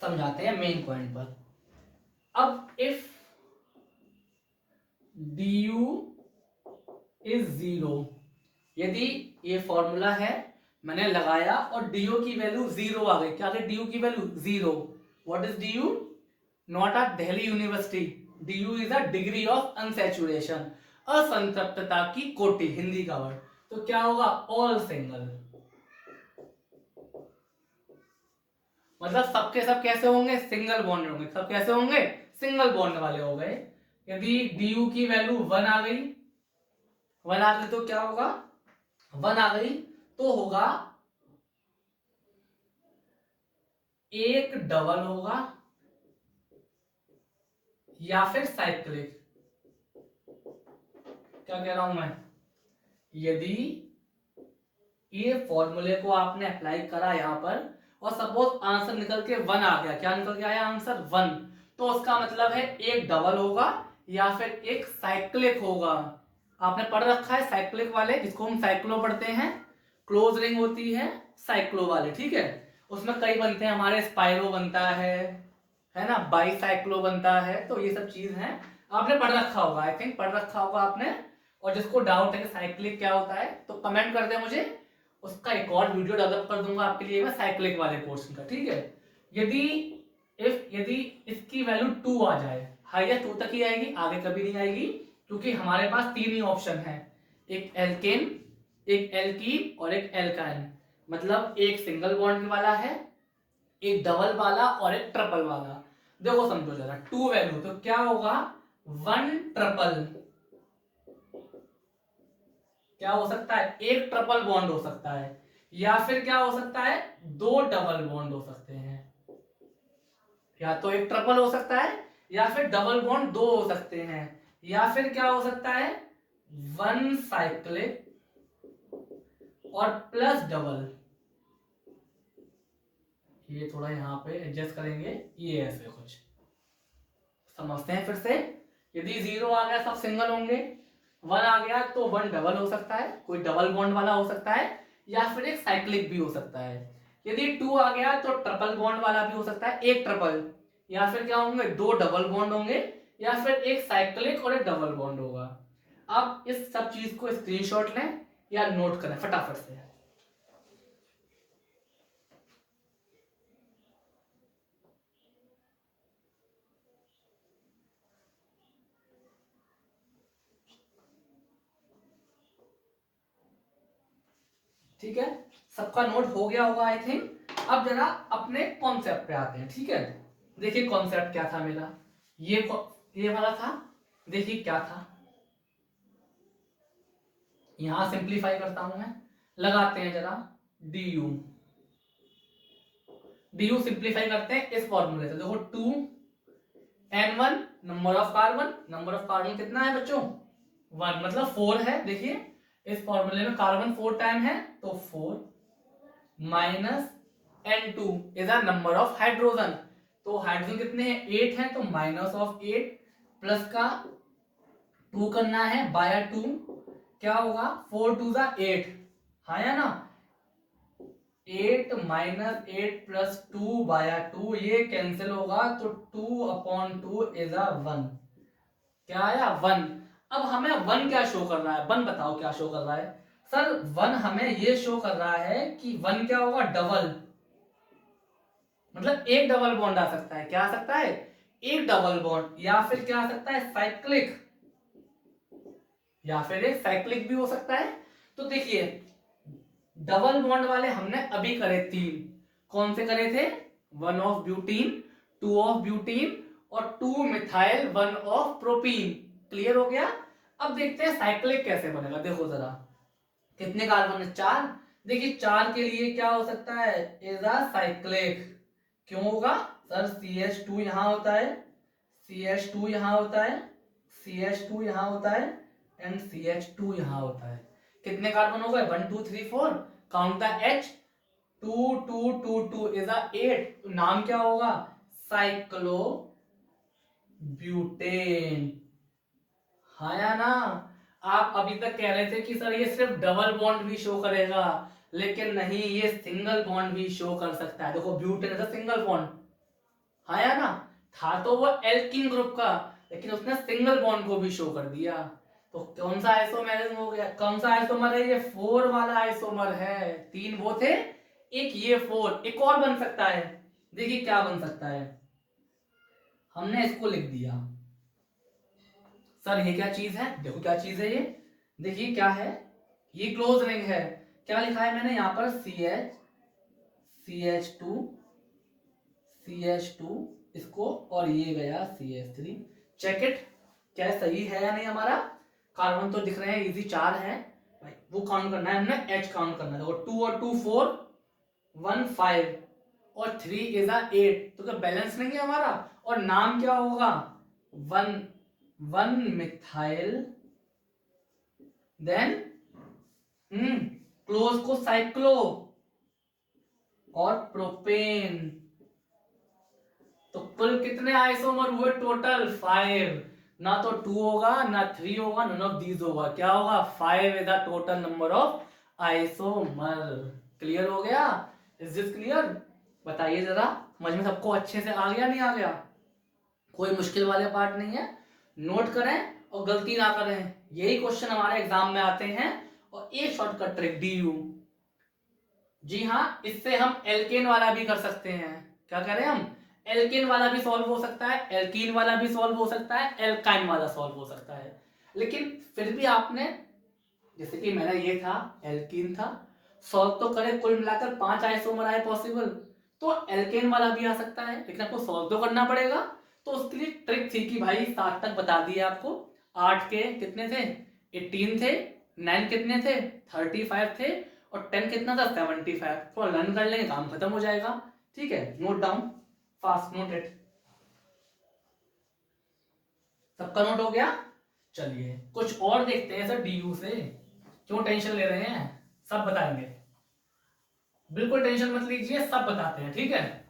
समझाते हैं मेन पॉइंट पर। अब इफ du इज 0, यदि ये फॉर्मूला है, मैंने लगाया और du की वैल्यू 0 आ गई। क्या आ गई du की value 0? What is du? Not a Delhi University. du is a degree of unsaturation, असंतृप्तता की कोटि, हिंदी का वर्ड। तो क्या होगा? All single. मतलब सबके सब कैसे होंगे? सिंगल बॉन्ड होंगे। सब कैसे होंगे? सिंगल बॉन्ड वाले हो गए। यदि du की वैल्यू 1 आ गई, 1 आ गई तो क्या होगा? 1 आ गई तो होगा एक डबल होगा या फिर साइक्लिक। क्या कह रहा हूं मैं? यदि ये फॉर्मूले को आपने अप्लाई करा यहां पर और सपोज आंसर निकल के 1 आ गया, क्या निकल के आया आंसर? 1, तो उसका मतलब है एक डबल होगा या फिर एक साइक्लिक होगा। आपने पढ़ रखा है साइक्लिक वाले, जिसको हम साइक्लो पढ़ते हैं, क्लोज रिंग होती है साइक्लो वाले, ठीक है? उसमें कई बनते हैं हमारे, स्पाइरो बनता है ना, बाईसाइक्लो बनता है। तो ये सब चीज है, आपने पढ़ रखा होगा, आई थिंक पढ़ रखा होगा आपने। और जिसको डाउट है कि साइक्लिक क्या होता है तो कमेंट कर दे मुझे, उसका एक और वीडियो डेवलप कर दूंगा आपके लिए मैं साइक्लिक वाले पोर्शन का, ठीक है? यदि यदि इसकी वैल्यू 2 आ जाए, हाईएस्ट 2 तक ही आएगी, आगे कभी नहीं आएगी, क्योंकि हमारे पास 3 ही ऑप्शन है, एक एल्केन, एक एल्कीन और एक एल्काइन। मतलब एक सिंगल बॉन्ड वाला है, एक डबल वाला और एक ट्रिपल वाला। देखो समझो जरा, 2 वैल्यू तो क्या होगा? 1 ट्रिपल। क्या हो सकता है? एक ट्रिपल बॉन्ड हो सकता है, या फिर क्या हो सकता है? 2 डबल बॉन्ड हो सकते हैं। या तो एक ट्रिपल हो सकता है या फिर डबल बॉन्ड 2 हो सकते हैं, या फिर क्या हो सकता है? 1 साइक्लिक और प्लस डबल। ये थोड़ा यहां पे एडजस्ट करेंगे, ये ऐसे कुछ समझते हैं फिर से। यदि 0 आ गया सब सिंगल होंगे, 1 आ गया तो 1 डबल हो सकता है, कोई डबल बॉन्ड वाला हो सकता है, या फिर एक साइक्लिक भी हो सकता है। यदि 2 आ गया तो ट्रिपल बॉन्ड वाला भी हो सकता है, एक ट्रिपल, या फिर क्या होंगे? 2 डबल बॉन्ड होंगे, या फिर एक साइक्लिक और एक डबल बॉन्ड होगा। आप इस सब चीज को स्क्रीनशॉट लें या नोट करें फटाफट से। ठीक है, सबका नोट हो गया होगा आई थिंक। अब जरा अपने कॉन्सेप्ट पे आते हैं, ठीक है? देखिए कॉन्सेप्ट क्या था मेरा, ये वाला था। देखिए क्या था, यहां सिंप्लीफाई करता हूं मैं, लगाते हैं जरा du। du सिंप्लीफाई करते हैं इस फॉर्मूले से, देखो 2n1 नंबर ऑफ कार्बन कितना है बच्चों 1, मतलब 4 है। देखिए इस फॉर्मूले में कार्बन 4 टाइम है तो 4 minus N2 is a number of hydrogen. तो हाइड्रोजन कितने हैं 8 हैं, तो माइनस ऑफ 8 प्लस का 2 करना है बाय 2, क्या होगा 4 2 जा 8, हाँ या ना 8 माइनस 8 प्लस 2 बाय 2, ये कैंसिल होगा तो 2/2 इज अ 1, क्या आया 1। अब हमें 1 क्या शो कर रहा है, 1 बताओ क्या शो कर रहा है सर। 1 हमें ये शो कर रहा है कि 1 क्या होगा डबल, मतलब एक डबल बॉन्ड आ सकता है, क्या आ सकता है एक डबल बॉन्ड, या फिर क्या आ सकता है साइक्लिक, या फिर एक साइक्लिक भी हो सकता है। तो देखिए डबल बॉन्ड वाले हमने अभी करे 3, कौन से करे थे 1 ऑफ ब्यूटीन, 2 ऑफ ब्यूटीन और 2 मिथाइल 1 ऑफ प्रोपीन, क्लियर हो गया। अब देखते हैं साइक्लिक कैसे बनेगा, देखो जरा कितने कार्बन है 4, देखिए 4 के लिए क्या हो सकता है इज अ साइक्लिक, क्यों होगा सर CH2 यहां होता है, CH2 यहां होता है, CH2 यहां होता है एंड CH2 यहां होता है। कितने कार्बन हो गए 1 2 3 4, count the H, 2 2 2 2 is a 8, नाम क्या होगा साइक्लो ब्यूटेन, हाँ या ना। आप अभी तक कह रहे थे कि सर ये सिर्फ डबल बॉन्ड भी शो करेगा, लेकिन नहीं ये सिंगल बॉन्ड भी शो कर सकता है। देखो butane is a single bond, हाँ या ना, था तो वो एल्किन ग्रुप का, लेकिन उसने सिंगल बॉन्ड को भी शो कर दिया। तो कौन सा आइसोमेरिज्म हो गया, कौन सा आइसोमर है ये 4 वाला आइसोमर है, 3 वो थे एक ये 4, एक और बन सकता है, देखिए क्या बन सकता है, हमने इसको लिख दिया सर ये क्या चीज है, देखो क्या चीज है ये, देखिए क्या है ये क्लोज रिंग है, क्या लिखा है मैंने यहाँ पर CH2 CH2 इसको और ये गया CH3, चेक इट क्या सही है या नहीं, हमारा कार्बन तो दिख रहे हैं इजी 4 है भाई, वो काउंट करना है हमने, H काउंट करना है। देखो 2 और 2 4 1 5 और 3 इज अ 8, तो क्या बैलेंस नहीं है हमारा, और नाम क्या होगा 1 मिथाइल देन क्लोज को साइक्लो और प्रोपेन, तो कुल कितने आइसोमर हुए टोटल 5, ना तो 2 होगा ना 3 होगा, नन ऑफ दीज होगा, क्या होगा 5 is the total number of isomer. Clear हो गया, इज दिस क्लियर, बताइए जरा समझ में सबको अच्छे से आ गया नहीं आ गया, कोई मुश्किल वाले पार्ट नहीं है, नोट करें और गलती ना करें, यही क्वेश्चन हमारे एग्जाम में आते हैं। और एक शॉर्टकट ट्रिक DU, जी हाँ इससे हम एल्केन वाला भी कर सकते हैं, क्या करें हम एल्केन वाला भी सॉल्व हो सकता है, एल्कीन वाला भी सॉल्व हो सकता है, एल्काइन वाला सॉल्व हो सकता है, लेकिन फिर भी आपने जैसे कि मेरा ये था एल्कीन था, सॉल्व तो करे, कुल मिलाकर 5 आइसोमर आए पॉसिबल, तो एल्केन वाला भी आ सकता है, लेकिन आपको सॉल्व तो करना पड़ेगा। तो उसके लिए ट्रिक थी कि भाई 7 तक बता दिए आपको, 8 के कितने थे 18 थे, 9 कितने थे 35 थे, और 10 कितना था 75, थोड़ा लर्न कर लेंगे काम खत्म हो जाएगा। ठीक है note down fast, note it, सबका नोट हो गया। चलिए कुछ और देखते हैं सर DU से, क्यों टेंशन ले रहे हैं, सब बताएंगे, बिल्कुल टेंशन मत लीजिए, सब बताते हैं ठीक है।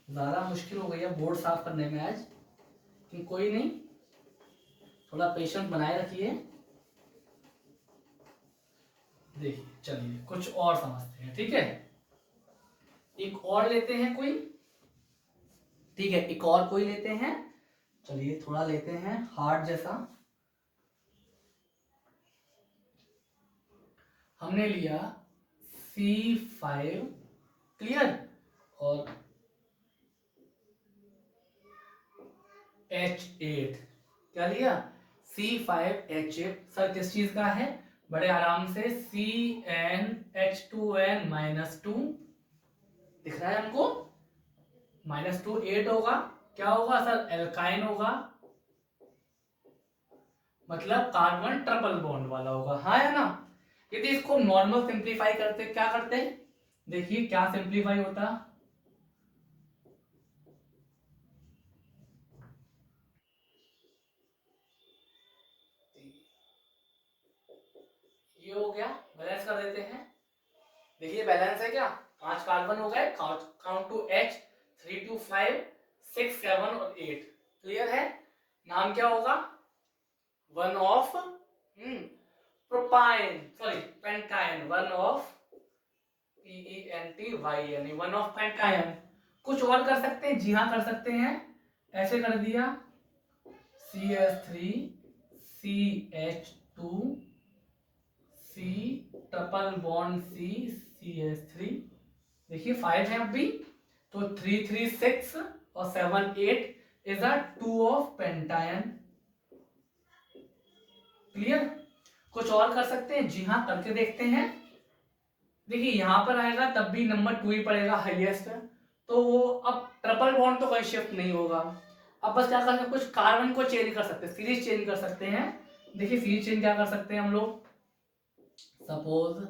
ज़्यादा मुश्किल हो गई है बोर्ड साफ करने में आज, कि कोई नहीं, थोड़ा पेशेंस बनाए रखिए। देखिए चलिए कुछ और समझते हैं, ठीक है। एक और लेते हैं कोई, ठीक है, एक और कोई लेते हैं। चलिए थोड़ा लेते हैं हार्ड जैसा। हमने लिया C5, क्लियर, और H8। क्या लिया? C5H8। सर किस चीज का है? बड़े आराम से CnH2n-2 दिख रहा है हमको, -2 8 होगा। क्या होगा सर? एल्काइन होगा, मतलब कार्बन ट्रिपल बॉन्ड वाला होगा, हाँ या ना। यदि इसको नॉर्मल सिंप्लीफाई करते क्या करते? देखिए क्या सिंप्लीफाई होता, ये हो गया, बैलेंस कर देते हैं। देखिए बैलेंस है क्या? 5 कार्बन हो गए, काउंट टू H, 3 2 5 6 7 और 8। क्लियर है? नाम क्या होगा? One of propyne, sorry pentyne, one of PENTY, यानी वन ऑफ पेंटाइन। कुछ और कर सकते हैं? जी हाँ कर सकते हैं। ऐसे कर दिया CH3 CH2 C triple bond C CH3। देखिए 5 है अभी, तो 3 3 6 और 7 8 इज अ 2 ऑफ पेंटायन। क्लियर? कुछ और कर सकते हैं? जी हाँ करके देखते हैं। देखिए यहां पर आएगा तब भी नंबर 2 ही पड़ेगा हाईएस्ट, तो वो अब ट्रिपल बॉन्ड तो कोई शिफ्ट नहीं होगा। अब बस क्या कर सकते हैं, कुछ कार्बन को चेंज कर सकते हैं, सीरीज चेंज कर सकते हैं। देखिए सीरीज चेंज क्या कर सकते हैं हम लोग, सपोज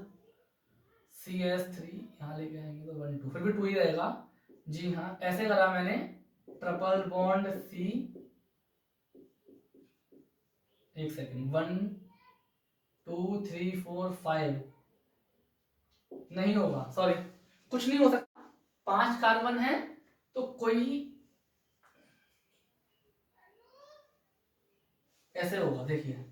CS3 यहाँ लेके आएंगे तो 1 2, फिर भी 2 ही रहेगा। जी हाँ ऐसे करा मैंने, ट्रिपल बॉन्ड C, एक सेकेंड, 1 2 3 4 5 नहीं होगा, सॉरी कुछ नहीं हो सकता। 5 कार्बन है तो कोई ऐसे होगा। देखिए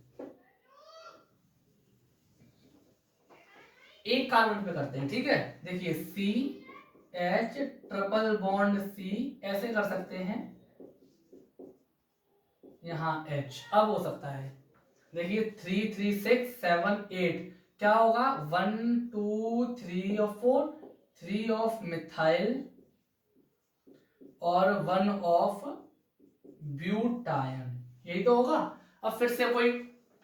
एक कार्बन पे करते हैं, ठीक है। देखिए CH ट्रिपल बॉन्ड C, ऐसे कर सकते हैं, यहाँ H अब हो सकता है। देखिए 3 3 6 7 8 क्या होगा, 1 2 3 और 4, 3 ऑफ मिथाइल और 1 ऑफ ब्यूटायन, यही तो होगा। अब फिर से कोई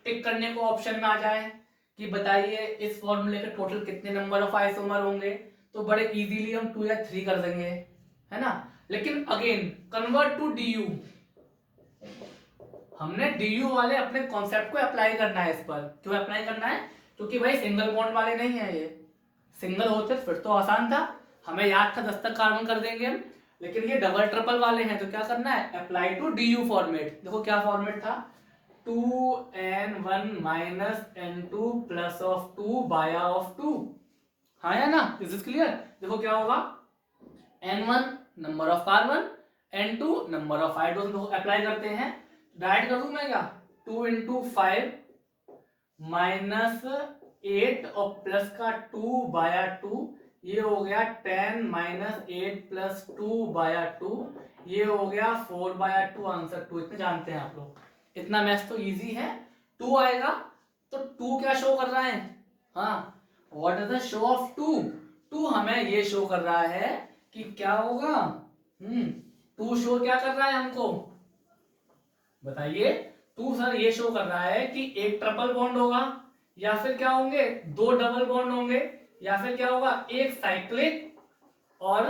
टिक करने को ऑप्शन में आ जाए कि बताइए इस फॉर्मूले के टोटल कितने नंबर ऑफ आइसोमर होंगे, तो बड़े इजीली हम 2 या 3 कर देंगे, है ना। लेकिन अगेन कन्वर्ट टू DU, हमने DU वाले अपने कॉन्सेप्ट को अप्लाई करना है इस पर। क्यों अप्लाई करना है? क्योंकि भाई सिंगल बॉन्ड वाले नहीं है ये। सिंगल होते फिर तो आसान था, हमें याद था 10 तक कार्बन कर देंगे हम। लेकिन ये डबल ट्रिपल वाले हैं तो क्या करना है, अप्लाई टू DU फॉर्मेट। देखो क्या फॉर्मेट था, 2n1 n2 प्लस ऑफ 2 बाया ऑफ 2, हाँ या ना। Is is clear? देखो क्या होगा, n1 number of carbon, n2 number of hydrogen. देखो अप्लाई करते हैं, डायरेक्ट कर दूं मैं क्या, 2 इंटू 5 माइनस 8 और प्लस का 2 बाया 2, ये हो गया 10 माइनस 8 प्लस 2 बाया 2, ये हो गया 4 बाया 2, आंसर 2। इतने जानते हैं आप लोग, इतना मैथ तो इजी है। 2 आएगा तो 2 क्या शो कर रहा है, हाँ what is the show off 2, 2 हमें ये शो कर रहा है कि क्या होगा, 2 शो क्या कर रहा है हमको, बताइए। 2 सर ये शो कर रहा है कि एक ट्रिपल बॉन्ड होगा, या फिर क्या होंगे, 2 डबल बॉन्ड होंगे, या फिर क्या होगा, एक साइक्लिक और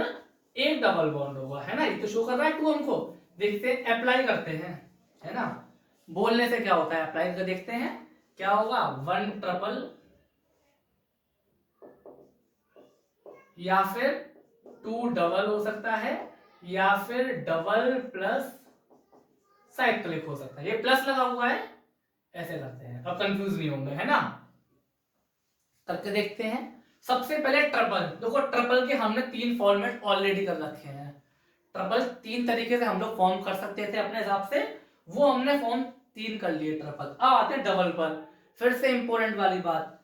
एक डबल बॉन्ड होगा, है ना। ये तो शो कर रहा है 2 हमको। देखते अप्लाई करते हैं, है ना। बोलने से क्या होता है, अप्लाई कर देखते हैं क्या होगा, 1 ट्रिपल या फिर 2 डबल हो सकता है, या फिर डबल प्लस साइक्लिक हो सकता है। ये प्लस लगा हुआ है, ऐसे करते हैं, अब कंफ्यूज नहीं होंगे, है ना। करके देखते हैं। सबसे पहले ट्रिपल, देखो ट्रिपल के हमने 3 फॉर्मेट ऑलरेडी कर रखे हैं। ट्रिपल 3 तरीके से हम लोग फॉर्म कर सकते थे अपने हिसाब से, वो हमने फॉर्म 3 कर लिए ट्रिपल। अब आते हैं डबल पर। फिर से इंपॉर्टेंट वाली बात,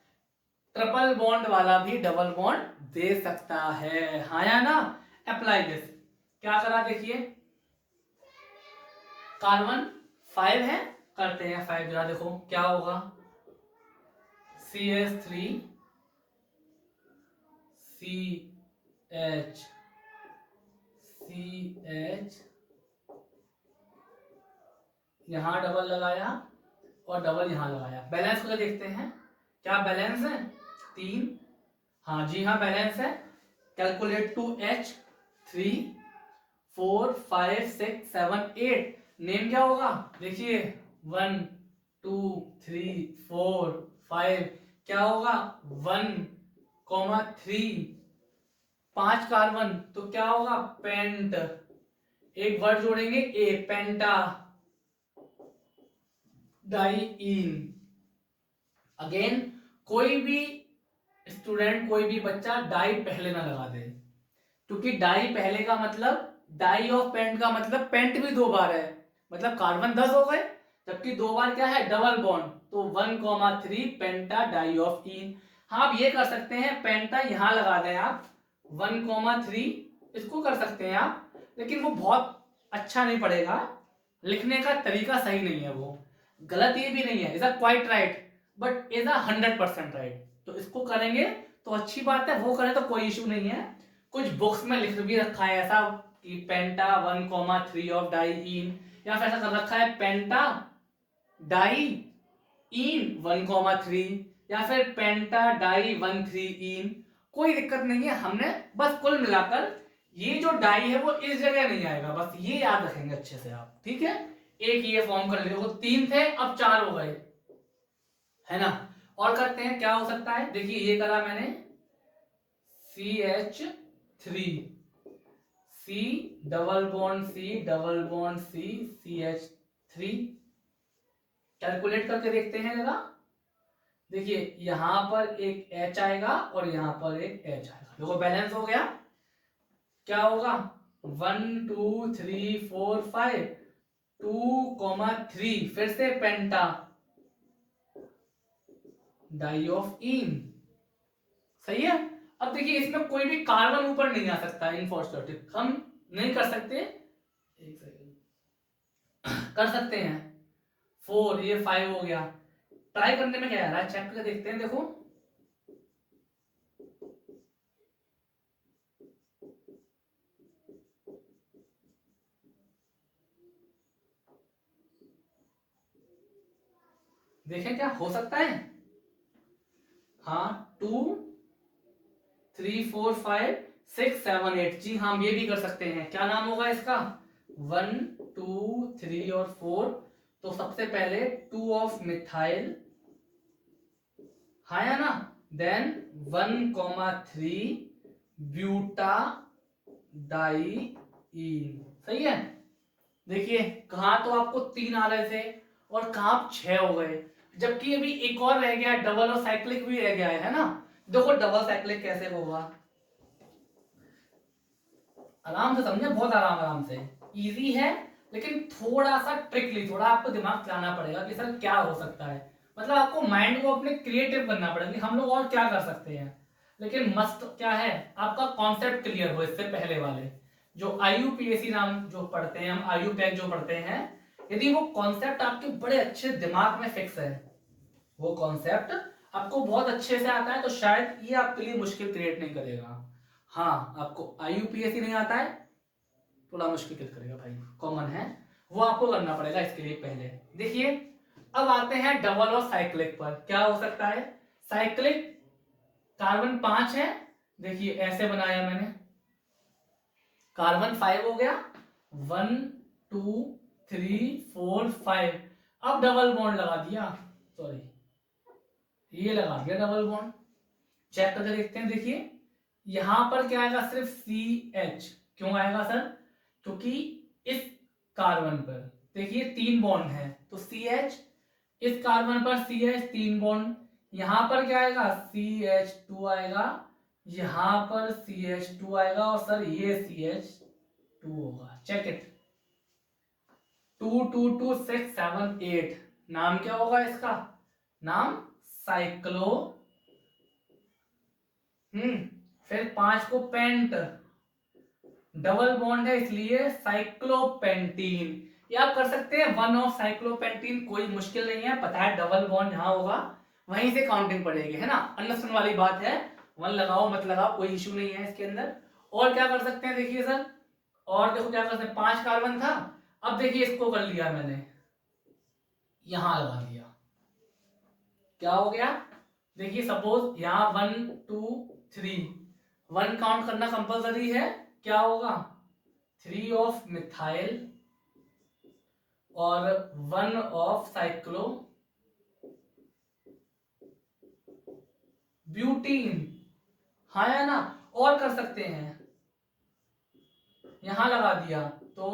ट्रिपल बॉन्ड वाला भी डबल बॉन्ड दे सकता है, हाँ या ना। अप्लाई दिस, क्या करा देखिए, कार्बन 5 है, करते हैं 5 जरा, देखो क्या होगा, CH3 CH CH, यहां डबल लगाया और डबल यहां लगाया, बैलेंस को देखते हैं, क्या बैलेंस है 3, हाँ जी हाँ बैलेंस है। कैलकुलेट 2H3 4 5 6 7 8, नेम क्या होगा देखिए, 1 2 3 4 5, क्या होगा 1,3, 5 कार्बन तो क्या होगा पेंट, एक वर्ड जोड़ेंगे ए, पेंटा डाइईन। अगेन कोई भी स्टूडेंट, कोई भी बच्चा डाई पहले ना लगा दे, क्योंकि डाई पहले का मतलब, डाई ऑफ पेंट का मतलब पेंट भी 2 बार है, मतलब कार्बन 10 हो गए, जबकि 2 बार क्या है डबल बॉन्ड, तो 1,3 पेंटा डाई ऑफ इन। हाँ आप ये कर सकते हैं, पेंटा यहां लगा दें आप, 1,3 इसको कर सकते हैं आप, लेकिन वो बहुत अच्छा नहीं पड़ेगा, लिखने का तरीका सही नहीं है, वो गलत ये भी नहीं है, is a quite right but is a 100% right, तो इसको करेंगे तो अच्छी बात है, वो करें तो कोई इशू नहीं है। कुछ बुक्स में लिख भी रखा है ऐसा कि पेंटा 1,3 ऑफ डाई इन, या फिर ऐसा कर रखा है पेंटा डाई इन 1,3, या फिर पेंटा डाई 1,3 इन, कोई दिक्कत नहीं है, हमने बस कुल मिलाकर ये जो डाई है वो इस जगह नहीं आएगा, बस ये याद रखेंगे अच्छे से आप, ठीक है। एक ये फॉर्म कर लीजिए, वो 3 थे अब 4 हो गए, है ना। और करते हैं, क्या हो सकता है देखिए, ये करा मैंने CH3 C double bond C double bond C CH3, calculate करके देखते हैं जरा, देखिए यहां पर एक H आएगा और यहां पर एक H आएगा, देखो बैलेंस हो गया, क्या होगा 1 2 3 4 5 2,3, फिर से पेंटा डाई ऑफ इन, सही है। अब देखिए इसमें कोई भी कार्बन ऊपर नहीं आ सकता, इनफॉस्फेटिक हम नहीं कर सकते, एक सेकेंड कर सकते हैं 4, ये 5 हो गया, ट्राई करने में क्या आ रहा है चेक करके देखते हैं, देखो देखें क्या हो सकता है, हाँ 2 3 4 5 6 7 8, जी हाँ ये भी कर सकते हैं, क्या नाम होगा इसका 1 2 3 और 4, तो सबसे पहले 2 ऑफ मिथाइल, हाँ या ना, देन 1,3 ब्यूटा डाइईन, सही है। देखिए कहा तो आपको 3 आ रहे थे और कहा 6 हो गए, जबकि अभी एक और रह गया, डबल और साइक्लिक भी रह गया है ना। देखो डबल साइक्लिक कैसे होगा, आराम से समझे, बहुत आराम आराम से, इजी है, लेकिन थोड़ा सा ट्रिकली, थोड़ा आपको दिमाग चलाना पड़ेगा कि सर क्या हो सकता है, मतलब आपको माइंड को अपने क्रिएटिव बनना पड़ेगा कि हम लोग और क्या कर सकते हैं, लेकिन मस्त क्या है, आपका कॉन्सेप्ट क्लियर हो इससे पहले वाले जो IUPAC नाम जो पढ़ते हैं हम, IUPAC जो पढ़ते हैं, यदि वो कॉन्सेप्ट आपके बड़े अच्छे दिमाग में फिक्स है, वो कॉन्सेप्ट आपको बहुत अच्छे से आता है, तो शायद ये आपके लिए मुश्किल क्रिएट नहीं करेगा। हाँ आपको IUPAC नहीं आता है, थोड़ा मुश्किल क्रिएट करेगा भाई, कॉमन है, वो आपको करना पड़ेगा इसके लिए पहले। देखिए अब आते हैं डबल और साइक्लिक पर, क्या हो सकता है, साइक्लिक कार्बन 5 है, देखिए ऐसे बनाया मैंने, कार्बन 5 हो गया, 1 2 3 4 5, अब डबल बॉन्ड लगा दिया, सॉरी ये लगा दिया डबल बॉन्ड, चेक करके देखते हैं, देखिए यहां पर क्या आएगा, सिर्फ CH, क्यों आएगा सर, क्योंकि इस कार्बन पर देखिए 3 बॉन्ड है, तो CH, इस कार्बन पर CH 3 बॉन्ड, यहां पर क्या आएगा CH2 आएगा, यहां पर CH2 आएगा, और सर ये CH2 होगा, चेक इट, 2 2 2 6 7 8, नाम क्या होगा इसका, नाम साइक्लो फिर 5 को पेंट, डबल बॉन्ड है इसलिए साइक्लोपेंटीन। ये आप कर सकते हैं 1 ऑफ साइक्लोपेंटीन, कोई मुश्किल नहीं है, पता है डबल बॉन्ड जहां होगा वहीं से काउंटिंग पड़ेगी, है ना, अंडरस्टैंड वाली बात है। 1 लगाओ मत लगाओ कोई इशू नहीं है इसके अंदर। और क्या कर सकते हैं देखिए सर, और देखो क्या कर सकते हैं, 5 कार्बन था, अब देखिए इसको कर लिया मैंने, यहां लगा दिया, क्या हो गया, देखिए सपोज यहां 1 2 3, 1 काउंट करना कंपलसरी है, क्या होगा 3 ऑफ मिथाइल और 1 ऑफ साइक्लो ब्यूटीन, हाँ या ना। और कर सकते हैं, यहां लगा दिया तो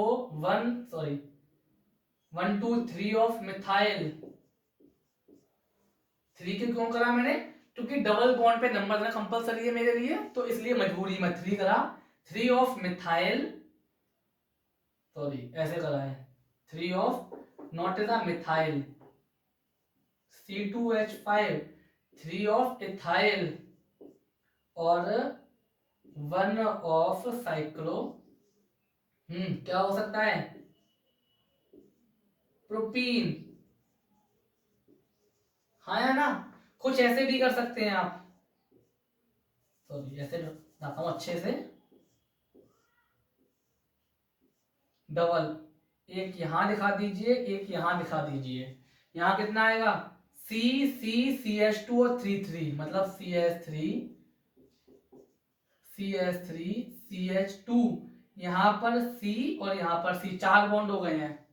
1 2 3 ऑफ मिथाइल, 3 क्यों करा मैंने, क्योंकि डबल बॉन्ड पे नंबर देना कंपलसरी है मेरे लिए, तो इसलिए मजबूरी में 3 करा, 3 ऑफ मिथाइल, ऐसे करा है, 3 of not is a methyl, C2H5, 3 of ethyl और 1 ऑफ साइक्लो, क्या हो सकता है, प्रोपीन, हाँ या ना। कुछ ऐसे भी कर सकते हैं आप, ऐसे बताता हूं अच्छे से, डबल, एक यहां दिखा दीजिए, एक यहां दिखा दीजिए, यहां कितना आएगा, CH2 और 3 3, मतलब CH3 CH2, यहां पर C और यहां पर C, 4 बॉन्ड हो गए हैं,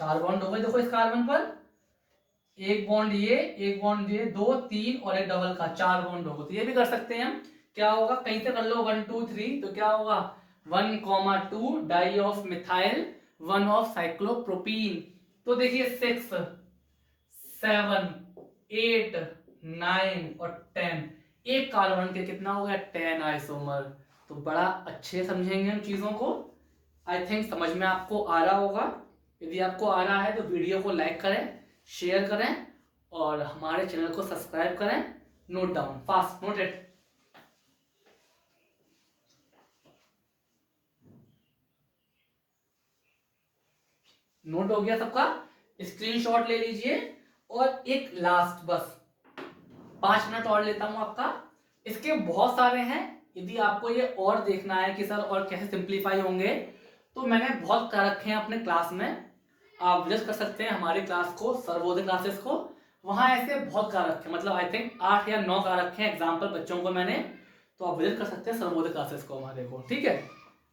4 बॉन्ड हो गए, देखो इस कार्बन पर एक बॉन्ड ये, एक बॉन्ड ये, 2 3 और एक डबल का, 4 बॉन्ड होगा, तो ये भी कर सकते हैं हम, क्या होगा, कहीं से कर लो 1 2 3, तो क्या होगा 1,2 di of methyl, 1 of cyclopropene, तो देखिए 6 7 8 9 और 10, एक कार्बन के कितना हो गया 10 आइसोमर। तो बड़ा अच्छे समझेंगे हम चीजों को, आई थिंक समझ में आपको आ रहा होगा। यदि आपको आ रहा है तो वीडियो को लाइक करें, शेयर करें और हमारे चैनल को सब्सक्राइब करें। Note down fast, note it. Note हो गया सबका, स्क्रीनशॉट ले लीजिए। और एक लास्ट बस 5 मिनट और लेता हूं आपका, इसके बहुत सारे हैं, यदि आपको ये और देखना है कि सर और कैसे सिंप्लीफाई होंगे, तो मैंने बहुत कर रखे हैं अपने क्लास में, आप विजिट कर सकते हैं हमारी क्लास को, सर्वोदय क्लासेस को, वहां ऐसे बहुत कर रखे हैं, मतलब आई थिंक 8 या 9 कर रखे हैं एग्जाम्पल बच्चों को मैंने, तो आप विजिट कर सकते हैं सर्वोदय क्लासेस को हमारे को, ठीक है।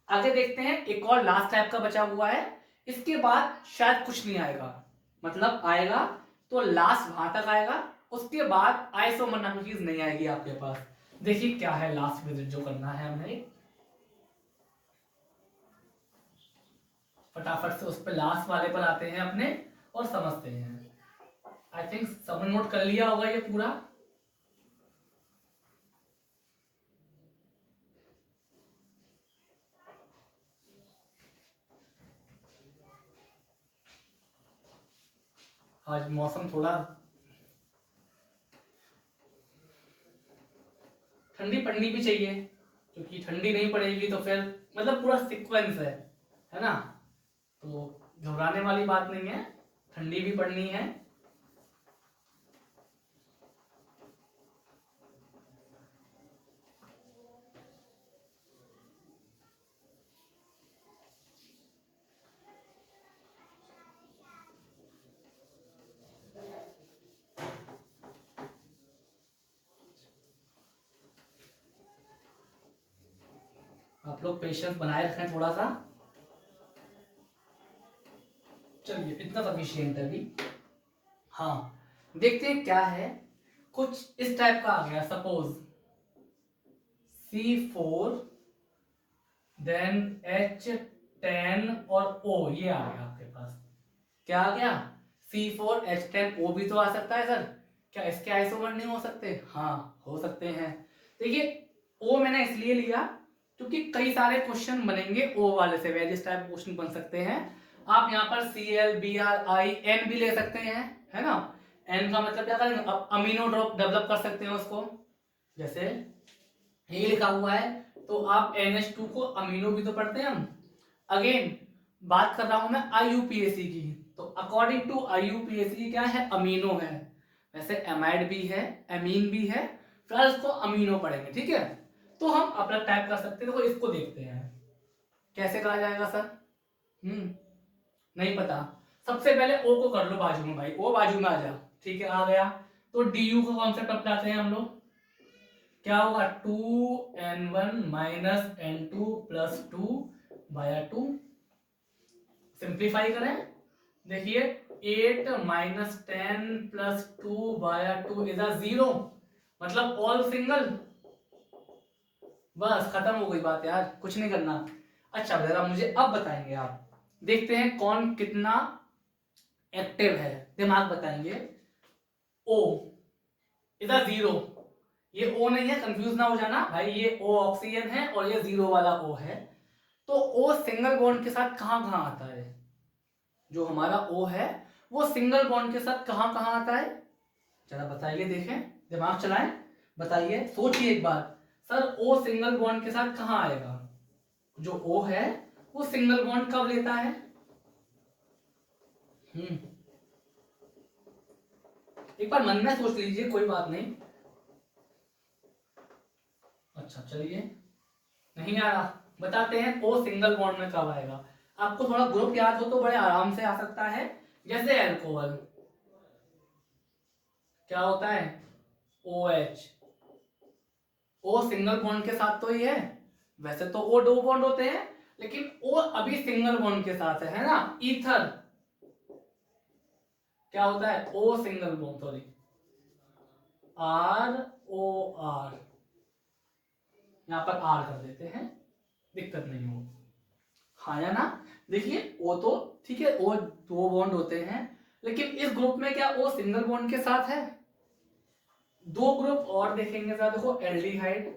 आगे देखते हैं, एक और लास्ट टाइप का बचा हुआ है, इसके बाद शायद कुछ नहीं आएगा, मतलब आएगा तो लास्ट वहां तक आएगा, उसके बाद आइसोमर नाम की चीज नहीं आएगी आपके पास। देखिए क्या है लास्ट विजिट जो करना है हमें, फटाफट से उस पर लास्ट वाले पर आते हैं अपने और समझते हैं। आई थिंक सबने नोट कर लिया होगा ये पूरा। आज मौसम थोड़ा ठंडी पड़नी भी चाहिए, क्योंकि ठंडी नहीं पड़ेगी तो फिर मतलब पूरा सीक्वेंस है ना, तो घबराने वाली बात नहीं है, ठंडी भी पड़नी है। आप लोग पेशेंस बनाए रखें थोड़ा सा, चलिए इतना सफिशियंट है अभी। हाँ देखते हैं क्या है, कुछ इस टाइप का आ गया, सपोज C4 देन H10 और O, ये आ गया आपके पास, क्या आ गया C4H10O, भी तो आ सकता है सर, क्या इसके आइसोमर नहीं हो सकते, हाँ हो सकते हैं। देखिए O मैंने इसलिए लिया क्योंकि कई सारे क्वेश्चन बनेंगे O वाले से, वेरियस टाइप क्वेश्चन बन सकते हैं। आप यहाँ पर Cl Br I N भी ले सकते हैं, है ना, N का मतलब क्या करेंगे, अब अमीनो ड्रॉप डेवलप कर सकते हैं उसको, जैसे ये लिखा हुआ है, तो आप NH2 को अमीनो भी तो पढ़ते हैं हम। अगेन बात कर रहा हूं मैं IUPAC की, तो अकॉर्डिंग टू IUPAC क्या है, अमीनो है। वैसे एमाइड भी है, एमीन भी है, फिर इसको अमीनो पढ़ेंगे, ठीक है। तो हम अपना टाइप कर सकते हैं। देखो इसको देखते हैं कैसे कहा जाएगा सर। नहीं पता। सबसे पहले O को कर लो बाजू में, भाई O बाजू में आ जा, ठीक है, आ गया। तो DU का कॉन्सेप्ट अपनाते हैं हम लोग। क्या होगा, 2N1 minus N2 plus 2/2। Simplify करें, देखिए 8 माइनस 10 प्लस 2/2 इज 0, मतलब ऑल सिंगल। बस खत्म हो गई बात यार, कुछ नहीं करना। अच्छा जरा मुझे अब बताएंगे आप, देखते हैं कौन कितना एक्टिव है, दिमाग बताएंगे। O इज 0, ये O नहीं है, कंफ्यूज ना हो जाना भाई, ये O ऑक्सीजन है और ये 0 वाला O है। तो O सिंगल बॉन्ड के साथ कहां कहां आता है, जो हमारा O है वो सिंगल बॉन्ड के साथ कहां कहां आता है, जरा बताइए, देखें, दिमाग चलाएं, बताइए, सोचिए एक बार। सर O सिंगल बॉन्ड के साथ कहां आएगा, जो O है वो सिंगल बॉन्ड कब लेता है। एक बार मन में सोच लीजिए, कोई बात नहीं। अच्छा चलिए, नहीं आ रहा, बताते हैं O सिंगल बॉन्ड में कब आएगा। आपको थोड़ा ग्रुप याद हो तो बड़े आराम से आ सकता है। जैसे अल्कोहल क्या होता है, OH, O सिंगल बॉन्ड के साथ तो ही है, वैसे तो O दो बॉन्ड होते हैं, लेकिन O अभी सिंगल बॉन्ड के साथ है ना। ईथर क्या होता है, O single bond, sorry ROR, यहां पर R कर देते हैं, दिक्कत नहीं हो, हाँ या ना। देखिए O तो ठीक है, O दो बॉन्ड होते हैं, लेकिन इस ग्रुप में क्या O सिंगल बॉन्ड के साथ है। दो ग्रुप और देखेंगे जरा, देखो एल्डिहाइड,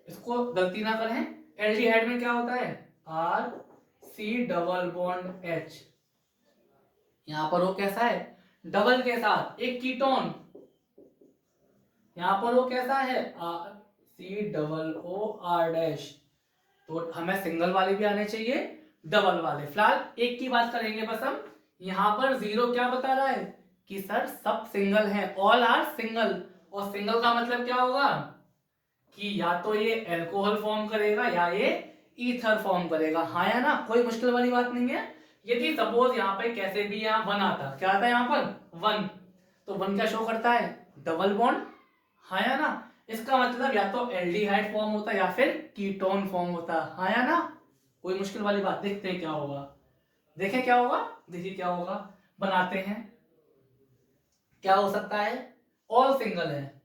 इसको गलती ना करें, एल्डिहाइड में क्या होता है, RC डबल बॉन्ड H, यहां पर वो कैसा है, डबल के साथ एक कीटोन, यहां पर वो कैसा है, COO R-, तो हमें सिंगल वाले भी आने चाहिए, डबल वाले। फिलहाल एक की बात करेंगे बस हम। यहां पर 0 क्या बता रहा है कि सर सब सिंगल हैं, ऑल आर सिंगल, और सिंगल का मतलब क्या होगा कि या तो ये अल्कोहल फॉर्म करेगा या ये ईथर फॉर्म करेगा, हाँ या ना, कोई मुश्किल वाली बात नहीं है। यदि सपोज यहाँ पे कैसे भी यहाँ 1 आता, क्या आता है यहाँ पर 1, तो 1 क्या शो करता है, डबल बॉन्ड, हाँ या ना। इसका मतलब या तो एल्डिहाइड फॉर्म होता है या फिर कीटोन फॉर्म होता है, हाँ या ना, कोई मुश्किल वाली बात। देखते हैं क्या होगा, देखें क्या होगा, देखिए क्या होगा, बनाते हैं। क्या हो सकता है, ऑल सिंगल है,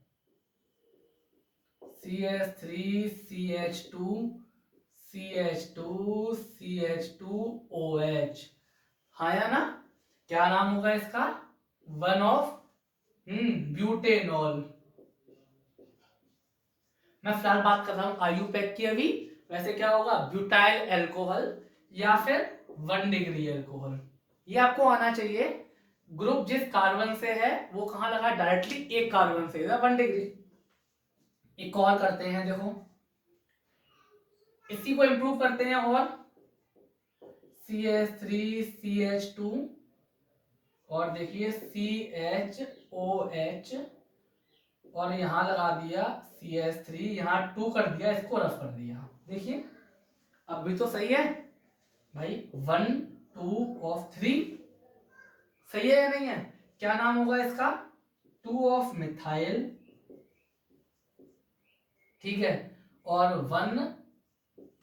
CH3CH2 CH2 CH2OH, हाँ या ना। क्या नाम होगा इसका, वन ऑफ ब्यूटेनॉल। मैं फिलहाल बात कर रहा हूं आयुपैक की अभी। वैसे क्या होगा, ब्यूटाइल अल्कोहल या फिर 1 डिग्री अल्कोहल, ये आपको आना चाहिए। ग्रुप जिस कार्बन से है वो कहां लगा, डायरेक्टली एक कार्बन से 1 डिग्री। एक और करते हैं, देखो इसी को इंप्रूव करते हैं, और CH3CH2 और देखिए CHOH, और यहां लगा दिया CH3, यहां 2 कर दिया, इसको रफ कर दिया। देखिए अब भी तो सही है भाई, 1 2 ऑफ 3 सही है या नहीं है। क्या नाम होगा इसका, 2 ऑफ मिथाइल, ठीक है, और 1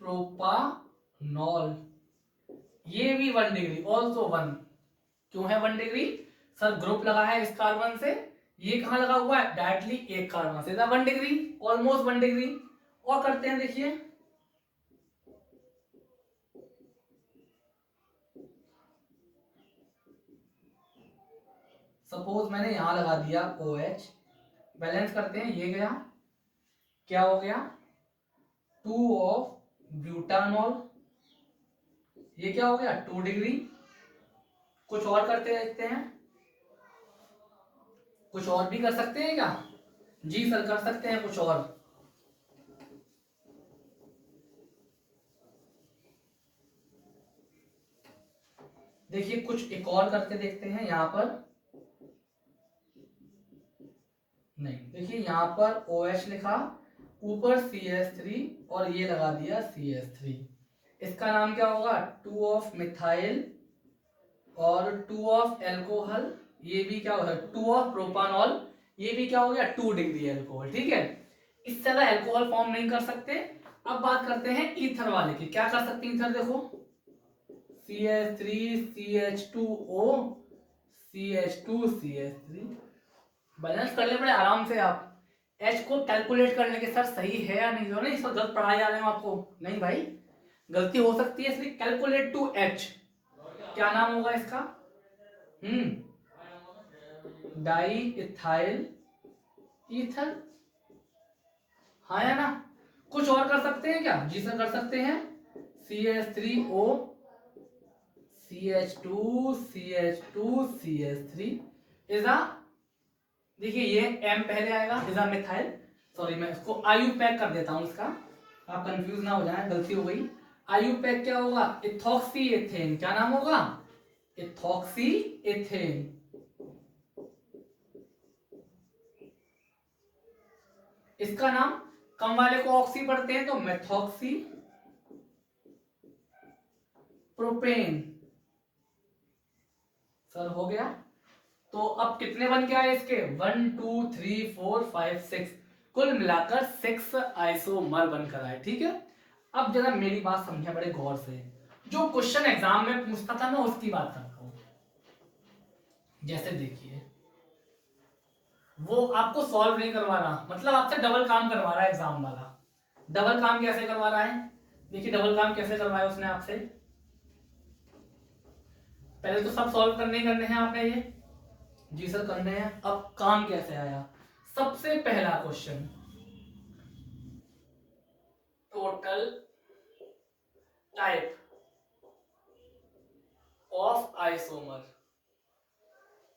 प्रोपानॉल, ये भी 1 डिग्री, ऑल्सो 1। क्यों है 1 डिग्री, सर ग्रुप लगा है इस कार्बन से, ये कहां लगा हुआ है, डायरेक्टली एक कार्बन से, 1 डिग्री, ऑलमोस्ट 1 डिग्री। और करते हैं, देखिए सपोज मैंने यहां लगा दिया OH, बैलेंस करते हैं, ये गया, क्या हो गया, 2 ऑफ ब्यूटानॉल, ये क्या हो गया 2 डिग्री। कुछ और करते देखते हैं, कुछ और भी कर सकते हैं क्या? जी सर कर सकते हैं कुछ और। देखिए कुछ एक और करके देखते हैं यहाँ पर। नहीं, देखिए यहाँ पर OH लिखा, ऊपर CH3 और ये लगा दिया CH3। इसका नाम क्या होगा? 2 ऑफ मिथाइल और 2 ऑफ एल्कोहल। ये भी क्या होगा? 2 ऑफ प्रोपानॉल। ये भी क्या हो गया? 2 डिग्री एल्कोहल। ठीक है, इससे ज्यादा एल्कोहल फॉर्म नहीं कर सकते। अब बात करते हैं ईथर वाले की। क्या कर सकते हैं ईथर? देखो CH3 CH2O CH2 CH3। Balance कर ले बड़े आराम से आप। H को कैलकुलेट करने के सर सही है या नहीं, नहीं इसको गलत पढ़ाए जा रहे हो आपको, नहीं भाई गलती हो सकती है, इसलिए कैलकुलेट टू H। क्या नाम होगा इसका? Di ethyl ether. हाँ या ना? कुछ और कर सकते हैं क्या? जी सर कर सकते हैं। CH3O CH2 CH2 CH3 इजा, देखिए ये M पहले आएगा, इजा मिथाइल। सॉरी मैं इसको आयु पैक कर देता हूं इसका, आप कंफ्यूज ना हो जाए, गलती हो गई। आयु पैक क्या होगा? Ethoxy ethane. क्या नाम होगा? Ethoxy ethane. इसका नाम कम वाले को ऑक्सी पढ़ते हैं तो मेथॉक्सी प्रोपेन। सर हो गया। तो अब कितने बन के आए इसके? 1 2 3 4 5 6, कुल मिलाकर 6 आइसोमर बनकर आए। ठीक है, अब जरा मेरी बात समझे बड़े गौर से। जो क्वेश्चन एग्जाम में पूछता था मैं उसकी बात करता हूं। जैसे देखिए वो आपको सॉल्व नहीं करवा रहा, मतलब आपसे डबल काम करवा रहा है एग्जाम वाला। डबल काम कैसे करवा रहा है? देखिए डबल काम कैसे करवाया उसने आपसे। पहले तो सब सॉल्व करने ही करने हैं आपने ये। जी सर करने हैं। अब काम कैसे आया? सबसे पहला question, total type of isomer.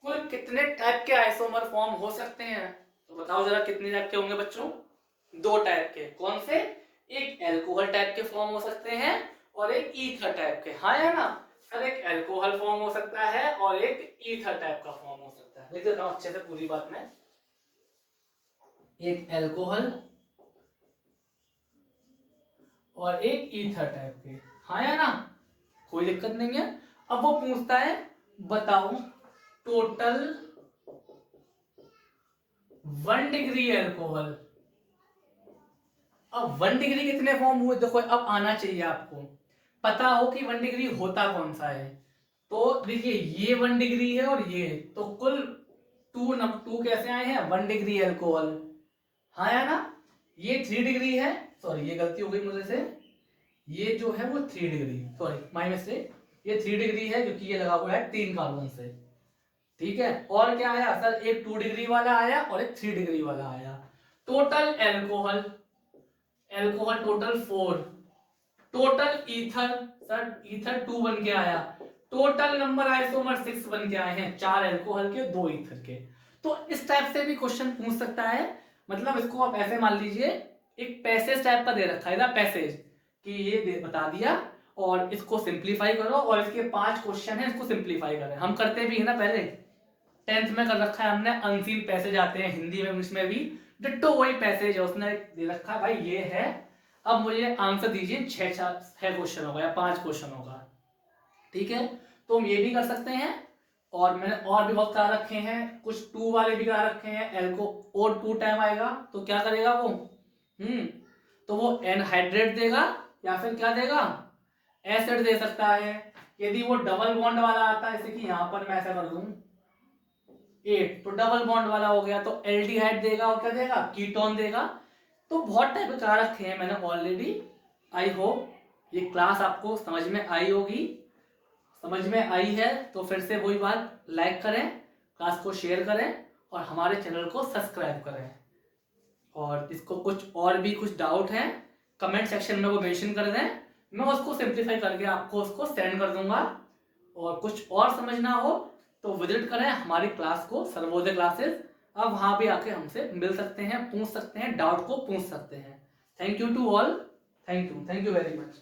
कुल कितने टाइप के आइसोमर फॉर्म हो सकते हैं? तो बताओ जरा कितने टाइप के होंगे बच्चों? 2 टाइप के। कौन से? एक एल्कोहल टाइप के फॉर्म हो सकते हैं और एक ईथर टाइप के। हाँ या ना? सर एक एल्कोहल फॉर्म हो सकता है और एक ईथर टाइप का फॉर्म हो सकता है। लिख देता हूं अच्छे से पूरी बात में। एक एल्कोहल और एक ईथर टाइप के। हाँ या ना? कोई दिक्कत नहीं है। अब वो पूछता है बताओ टोटल 1 डिग्री एल्कोहल। अब 1 डिग्री कितने फॉर्म हुए? देखो अब आना चाहिए आपको, पता हो कि 1 डिग्री होता कौन सा है। तो देखिए ये 1 डिग्री है और ये, तो कुल 2 कैसे आए हैं? 1 डिग्री एल्कोहल। हाँ या ना? ये 3 डिग्री है, सॉरी ये गलती हो गई मुझे से, ये जो है वो 3 डिग्री, सॉरी माय मिस्टेक, ये 3 डिग्री है क्योंकि ये लगा हुआ है 3 कार्बन से। ठीक है, और क्या आया सर? एक 2 डिग्री वाला आया और एक 3 डिग्री वाला आया। Total alcohol, alcohol total 4। Total ether, sir ether 2 बन के आया। टोटल नंबर आइसोमर 6 बन के आए हैं, 4 एल्कोहल के 2 ईथर के। तो इस टाइप से भी क्वेश्चन पूछ सकता है। मतलब इसको आप ऐसे मान लीजिए, एक पैसेज टाइप का दे रखा है ना, पैसेज कि ये बता दिया और इसको सिंप्लीफाई करो और इसके 5 क्वेश्चन है, इसको सिंप्लीफाई करें। हम करते भी है ना, पहले 10th में कर रखा है हमने, अनसीन पैसेज आते हैं हिंदी में, इसमें भी डिट्टो वही पैसेज है, उसने दे रखा है भाई ये है। अब मुझे आंसर दीजिए, 6 क्वेश्चन होगा या 5 क्वेश्चन होगा। ठीक है, तो हम ये भी कर सकते हैं और मैंने और भी बहुत करा रखे हैं, कुछ 2 वाले भी करा रखे हैं। एल्को और 2 टाइम आएगा तो क्या करेगा वो? तो वो एनहाइड्रेट देगा या फिर क्या देगा? एसिड दे सकता है। यदि वो डबल बॉन्ड वाला आता है, जैसे कि यहां पर मैं ऐसा कर दूं 8, तो डबल बॉन्ड वाला हो गया तो एल्डिहाइड देगा और क्या देगा? कीटोन देगा। तो बहुत टाइप करा रखे हैं मैंने ऑलरेडी। आई होप ये क्लास आपको समझ में आई होगी। समझ में आई है तो फिर से वही बात, लाइक करें, क्लास को शेयर करें और हमारे चैनल को सब्सक्राइब करें। और इसको कुछ और भी कुछ डाउट है कमेंट सेक्शन में वो मेंशन कर दें, मैं उसको सिंप्लीफाई करके आपको उसको सेंड कर दूंगा। और कुछ और समझना हो तो विजिट करें हमारी क्लास को, सर्वोदय क्लासेस। आप वहां भी आके हमसे मिल सकते हैं, पूछ सकते हैं, डाउट को पूछ सकते हैं। Thank you to all, thank you very much.